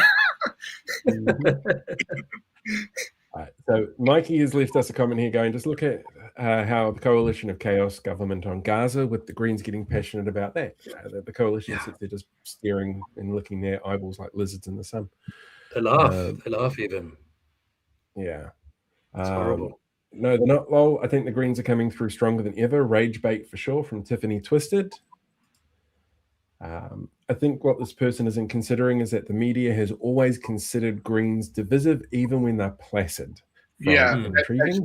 Right, so Mikey has left us a comment here going, just look at how the coalition of chaos government on Gaza, with the Greens getting passionate about that. The coalition sits there just staring and licking their eyeballs like lizards in the sun. They laugh even. Yeah. It's horrible. No, they're not, lol. I think the Greens are coming through stronger than ever. Rage bait for sure from Tiffany Twisted. I think what this person isn't considering is that the media has always considered Greens divisive, even when they're placid. Yeah, that's actually a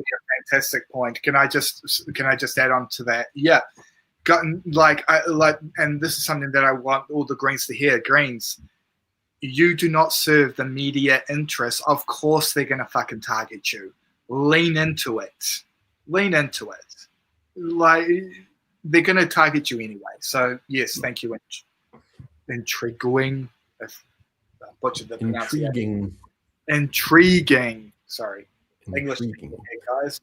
fantastic point. Can I just add on to that? Yeah, and this is something that I want all the Greens to hear. Greens, you do not serve the media interests. Of course, they're going to fucking target you. Lean into it. Like, they're going to target you anyway. So, yes, thank you. Intriguing. Intriguing. Intriguing. Sorry. English, Intriguing. guys.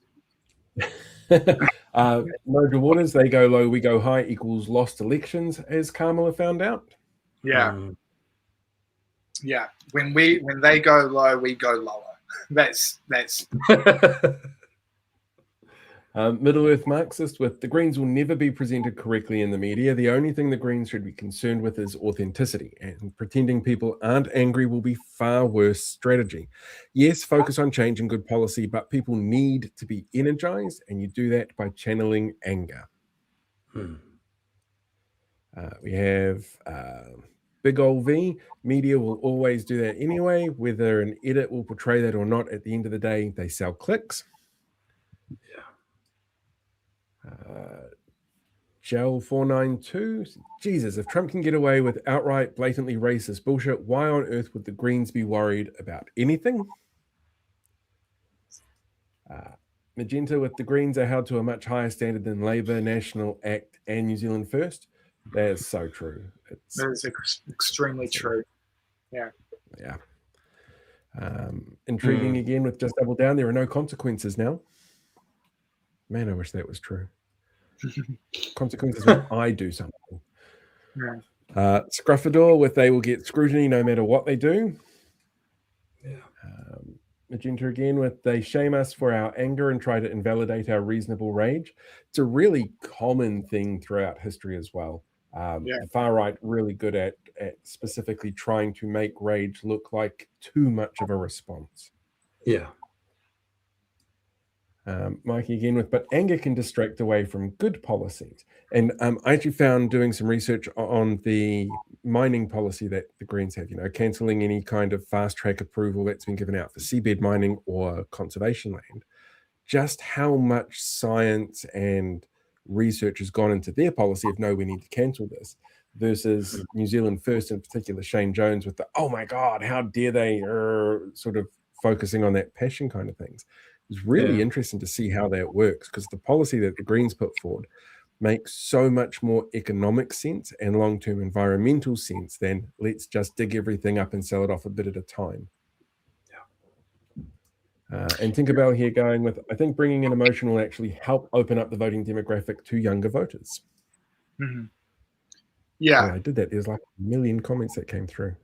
Nigel Waters, they go low, we go high equals lost elections, as Kamala found out. Yeah. Yeah. When they go low, we go lower. That's Middle Earth Marxist with the Greens will never be presented correctly in the media. The only thing the Greens should be concerned with is authenticity, and pretending people aren't angry will be far worse strategy. Yes, focus on change and good policy, but people need to be energized, and you do that by channeling anger. We have Big Ol' V. Media will always do that anyway, whether an edit will portray that or not. At the end of the day, they sell clicks. Gel492, Jesus, if Trump can get away with outright, blatantly racist bullshit, why on earth would the Greens be worried about anything? Magenta with the Greens are held to a much higher standard than Labour, National Act, and New Zealand First. That is so true. That is extremely true. Yeah. Yeah. Intriguing again with Just Double Down. There are no consequences now. Man, I wish that was true. Consequences when I do something. Yeah. Scruffador with they will get scrutiny no matter what they do. Yeah. Magenta again with they shame us for our anger and try to invalidate our reasonable rage. It's a really common thing throughout history as well. The far right really good at specifically trying to make rage look like too much of a response. Yeah. Mikey again with, but anger can distract away from good policies. And I actually found doing some research on the mining policy that the Greens have, cancelling any kind of fast track approval that's been given out for seabed mining or conservation land, just how much science and research has gone into their policy of no, we need to cancel this, versus New Zealand First, in particular, Shane Jones with the, oh my God, how dare they, sort of focusing on that passion kind of things. It's really interesting to see how that works, because the policy that the Greens put forward makes so much more economic sense and long-term environmental sense than let's just dig everything up and sell it off a bit at a time. And Tinkerbell here going with, I think bringing in emotion will actually help open up the voting demographic to younger voters. Mm-hmm. Yeah. When I did that, there's like a million comments that came through.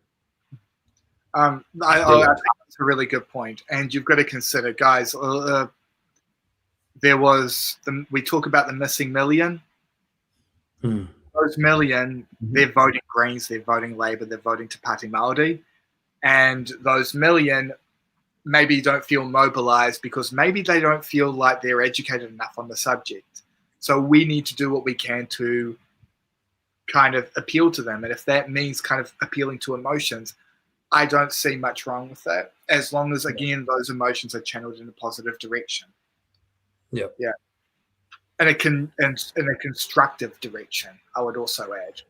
I think that's a really good point. And you've got to consider, guys, we talk about the missing million. Those million, they're voting Greens, they're voting Labour, they're voting Te Pāti Māori. And those million maybe don't feel mobilized because maybe they don't feel like they're educated enough on the subject. So we need to do what we can to kind of appeal to them. And if that means kind of appealing to emotions, I don't see much wrong with that, as long as, again, those emotions are channeled in a positive direction. Yeah. And in a constructive direction, I would also add.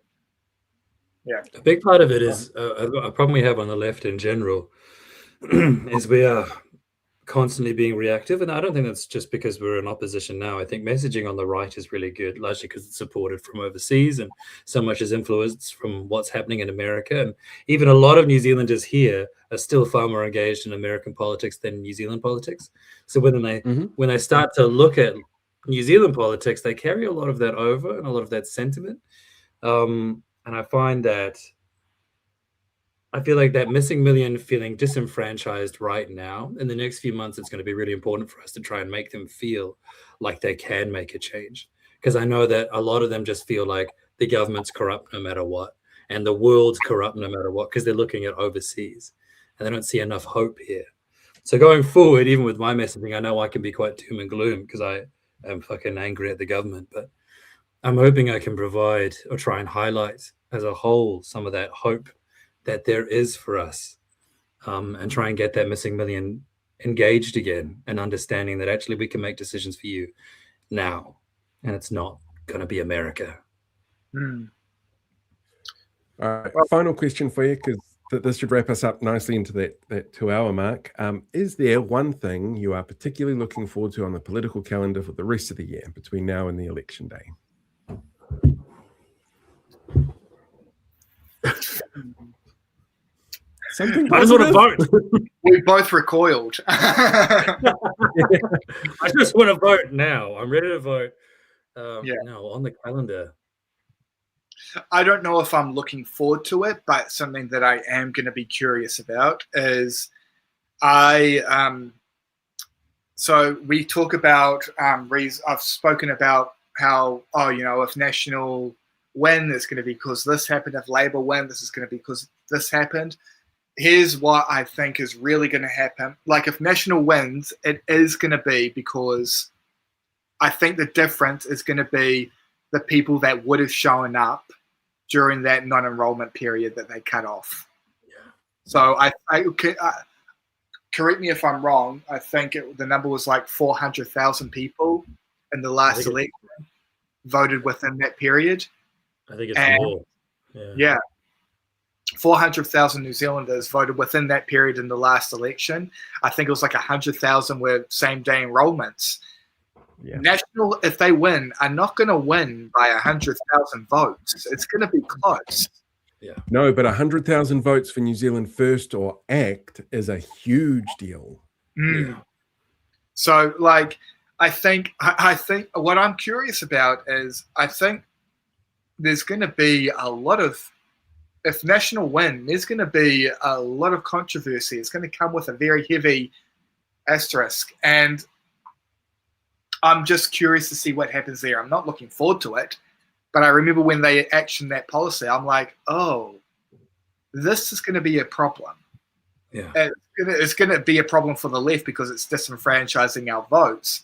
Yeah. A big part of it is a problem we have on the left in general is we are constantly being reactive. And I don't think that's just because we're in opposition now. I think messaging on the right is really good, largely because it's supported from overseas and so much is influenced from what's happening in America. And even a lot of New Zealanders here are still far more engaged in American politics than New Zealand politics. So when they start to look at New Zealand politics, they carry a lot of that over and a lot of that sentiment. And I find that I feel like that missing million feeling disenfranchised right now. In the next few months, it's going to be really important for us to try and make them feel like they can make a change. Because I know that a lot of them just feel like the government's corrupt no matter what, and the world's corrupt no matter what, because they're looking at overseas and they don't see enough hope here. So going forward, even with my messaging, I know I can be quite doom and gloom because I am fucking angry at the government, but I'm hoping I can provide or try and highlight as a whole some of that hope that there is for us, and try and get that missing million engaged again and understanding that actually we can make decisions for you now, and it's not going to be America. All right, final question for you, because this should wrap us up nicely into that 2-hour mark. Is there one thing you are particularly looking forward to on the political calendar for the rest of the year between now and the election day? Something I just want to positive. vote. We both recoiled. I just want to vote now. I'm ready to vote. Yeah. No, on the calendar. I don't know if I'm looking forward to it, but something that I am going to be curious about is so we talk about I've spoken about how, if National win, it's going to be because this happened. If Labour win, this is going to be because this happened. Here's what I think is really going to happen. Like, if National wins, it is going to be because I think the difference is going to be the people that would have shown up during that non-enrollment period that they cut off. Yeah. So I correct me if I'm wrong. I think the number was like 400,000 people in the last election voted within that period. I think it's more. Yeah. 400,000 New Zealanders voted within that period in the last election. I think it was like 100,000 were same-day enrollments. Yeah. National, if they win, are not going to win by 100,000 votes. It's going to be close. Yeah. No, but 100,000 votes for New Zealand First or ACT is a huge deal. Mm. Yeah. So, like, I think what I'm curious about is I think there's going to be a lot of, if National win, there's going to be a lot of controversy. It's going to come with a very heavy asterisk. And I'm just curious to see what happens there. I'm not looking forward to it. But I remember when they actioned that policy, I'm like, oh, this is going to be a problem. Yeah. It's going to be a problem for the left because it's disenfranchising our votes.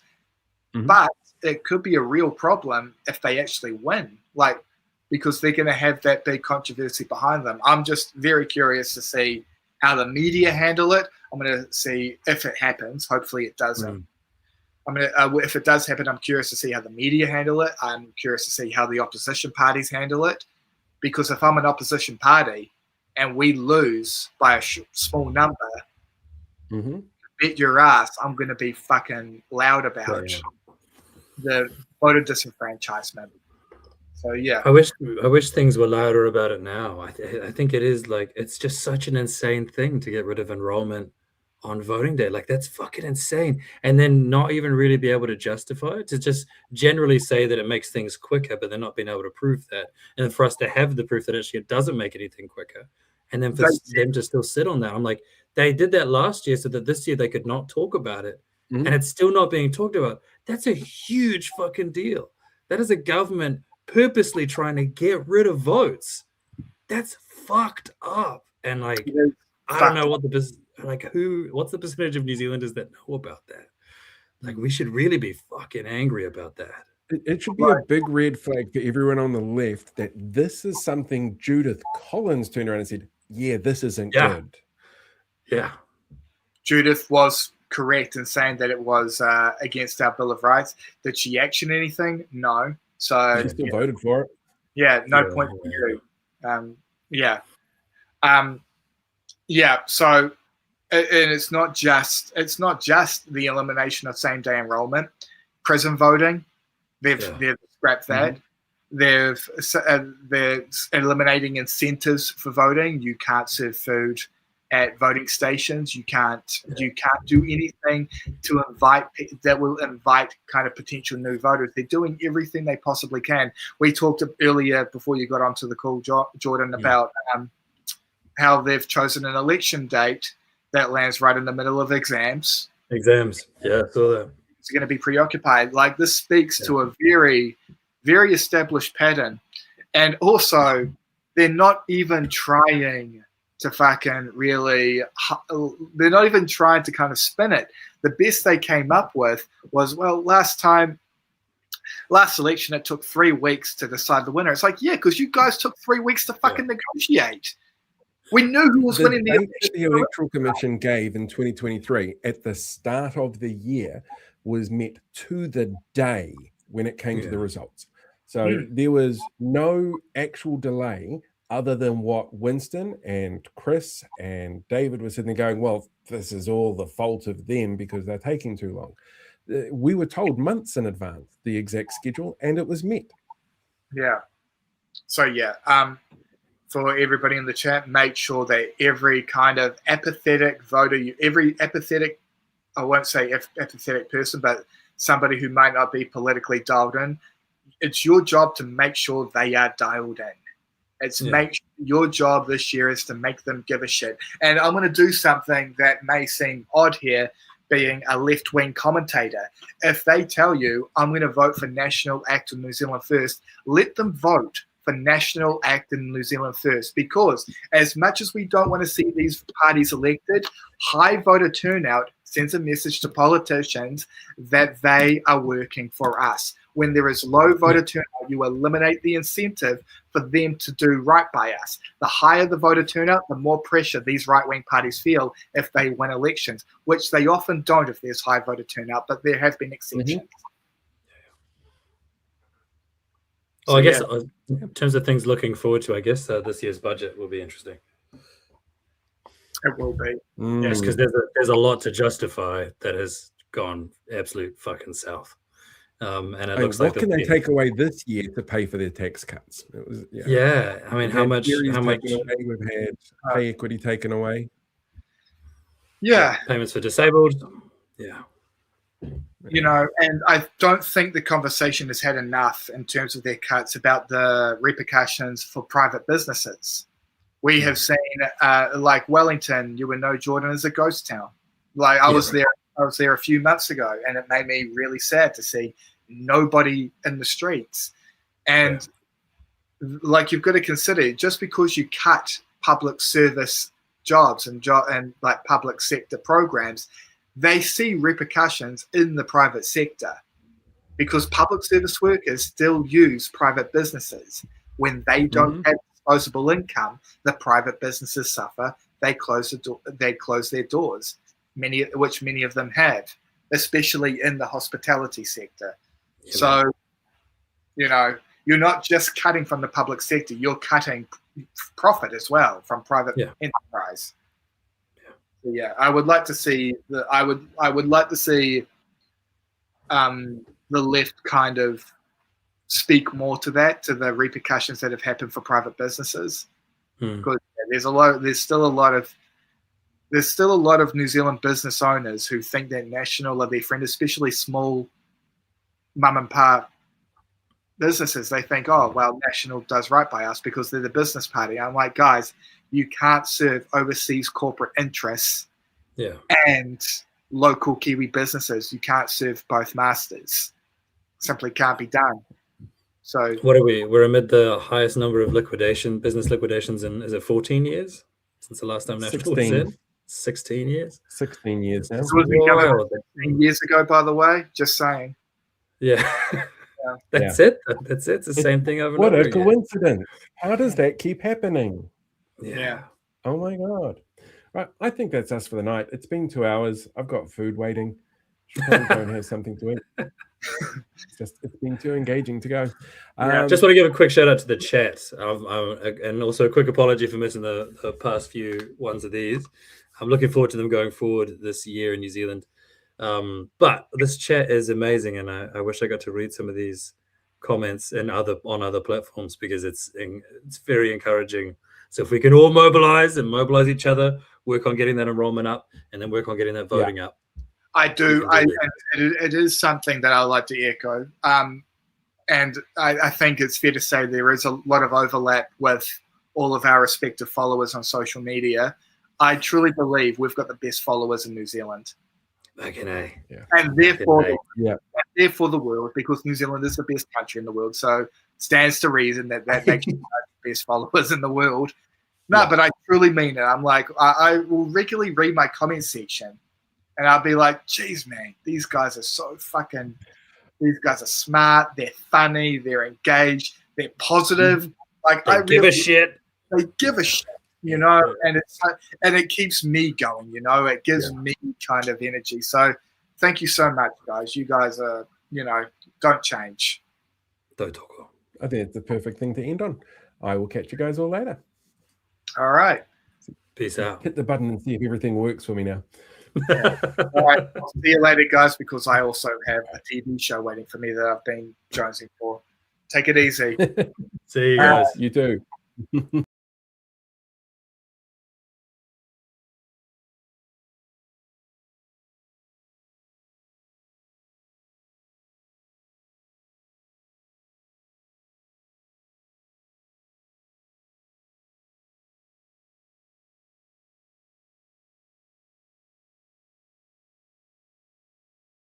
Mm-hmm. But it could be a real problem if they actually win, like, because they're going to have that big controversy behind them. I'm just very curious to see how the media handle it. I'm going to see if it happens. Hopefully it doesn't. If it does happen, I'm curious to see how the media handle it. I'm curious to see how the opposition parties handle it. Because if I'm an opposition party and we lose by a small number, bet your ass I'm going to be fucking loud about the voter disenfranchisement. So, yeah. I wish things were louder about it now. I think it is, like, it's just such an insane thing to get rid of enrollment on voting day. Like, that's fucking insane. And then not even really be able to justify it, to just generally say that it makes things quicker, but then not being able to prove that. And then for us to have the proof that actually it doesn't make anything quicker. And then for them to still sit on that. I'm like, they did that last year so that this year they could not talk about it. And it's still not being talked about. That's a huge fucking deal. That is a government purposely trying to get rid of votes. That's fucked up. And, like, I don't know what's the percentage of New Zealanders that know about that? Like, we should really be fucking angry about that. It should be a big red flag for everyone on the left that this is something Judith Collins turned around and said, yeah, this isn't good. Yeah. Judith was correct in saying that it was against our Bill of Rights. Did she action anything? No. So she still voted for it. Yeah, no point for you. So, and it's not just the elimination of same-day enrollment, prison voting. They've scrapped that. They're eliminating incentives for voting. You can't serve food at voting stations. You can't do anything to invite kind of potential new voters. They're doing everything they possibly can. We talked earlier before you got onto the call, Jordan, about how they've chosen an election date that lands right in the middle of exams. Yeah, I saw that. It's going to be preoccupied. Like, this speaks to a very, very established pattern. And also, they're not even trying to fucking really, they're not even trying to kind of spin it. The best they came up with was, well, last election, it took 3 weeks to decide the winner. It's like, yeah, because you guys took 3 weeks to fucking negotiate. We knew who was winning the election. The Electoral Commission gave in 2023 at the start of the year was met to the day when it came to the results. So there was no actual delay other than what Winston and Chris and David were sitting there going, well, this is all the fault of them because they're taking too long. We were told months in advance the exact schedule, and it was met. Yeah. So, for everybody in the chat, make sure that every kind of apathetic voter, every apathetic, I won't say apathetic person, but somebody who might not be politically dialed in, it's your job to make sure they are dialed in. Your job this year is to make them give a shit. And I'm going to do something that may seem odd here, being a left-wing commentator. If they tell you, I'm going to vote for National Act in New Zealand First, let them vote for National Act in New Zealand First, because as much as we don't want to see these parties elected, high voter turnout sends a message to politicians that they are working for us. When there is low voter turnout, you eliminate the incentive for them to do right by us. The higher the voter turnout, the more pressure these right-wing parties feel if they win elections, which they often don't if there's high voter turnout, but there have been exceptions. I guess in terms of things looking forward to, I guess this year's budget will be interesting. It will be. Yes, because there's a lot to justify that has gone absolute fucking south. And it looks like what can they take away this year to pay for their tax cuts? It was, I mean, how much we've had pay equity taken away. Yeah. Payments for disabled. Yeah. And I don't think the conversation has had enough in terms of their cuts about the repercussions for private businesses. We have seen, like Wellington, Jordan is a ghost town. Like I was there a few months ago, and it made me really sad to see nobody in the streets. And like you've got to consider, just because you cut public service jobs and like public sector programs, they see repercussions in the private sector, because public service workers still use private businesses. When they don't have disposable income, the private businesses suffer. They close their doors, many of them have, especially in the hospitality sector. Yeah. So, you're not just cutting from the public sector; you're cutting profit as well from private enterprise. Yeah, I would like to see the left kind of speak more to that, to the repercussions that have happened for private businesses. Because there's still a lot of New Zealand business owners who think that National are their friend, especially small mum and pop businesses. They think, oh well, National does right by us because they're the business party. I'm like, guys, you can't serve overseas corporate interests and local Kiwi businesses. You can't serve both masters. Simply can't be done. So what are we? We're amid the highest number of business liquidations in, is it 14 years since the last time National was in? 16 years? 16 years now. This was 16 years ago, by the way. Just saying. Yeah. That's it. That's it. It's the same thing over and over. What a coincidence. How does that keep happening? Yeah. Oh my God. Right. I think that's us for the night. It's been 2 hours. I've got food waiting. Should probably go and have something to eat. It's been too engaging to go. Just want to give a quick shout out to the chat, and also a quick apology for missing the past few ones of these. I'm looking forward to them going forward this year in New Zealand. But this chat is amazing, and I wish I got to read some of these comments on other platforms, because it's very encouraging. So if we can all mobilize each other, work on getting that enrollment up, and then work on getting that voting up. I do. It is something that I like to echo. And I think it's fair to say there is a lot of overlap with all of our respective followers on social media. I truly believe we've got the best followers in New Zealand. And therefore the world, because New Zealand is the best country in the world. So stands to reason that makes you the best followers in the world. But I truly mean it. I'm like, I will regularly read my comment section, and I'll be like, geez, man, these guys are smart, they're funny, they're engaged, they're positive. Like they give a shit. They give a shit, and it keeps me going, it gives me kind of energy. So thank you so much, guys. You guys are, don't change. Don't talk. I think it's the perfect thing to end on. I will catch you guys all later. All right. Peace out. Hit the button and see if everything works for me now. All right. I'll see you later, guys, because I also have a TV show waiting for me that I've been jonesing for. Take it easy. See you guys. You too.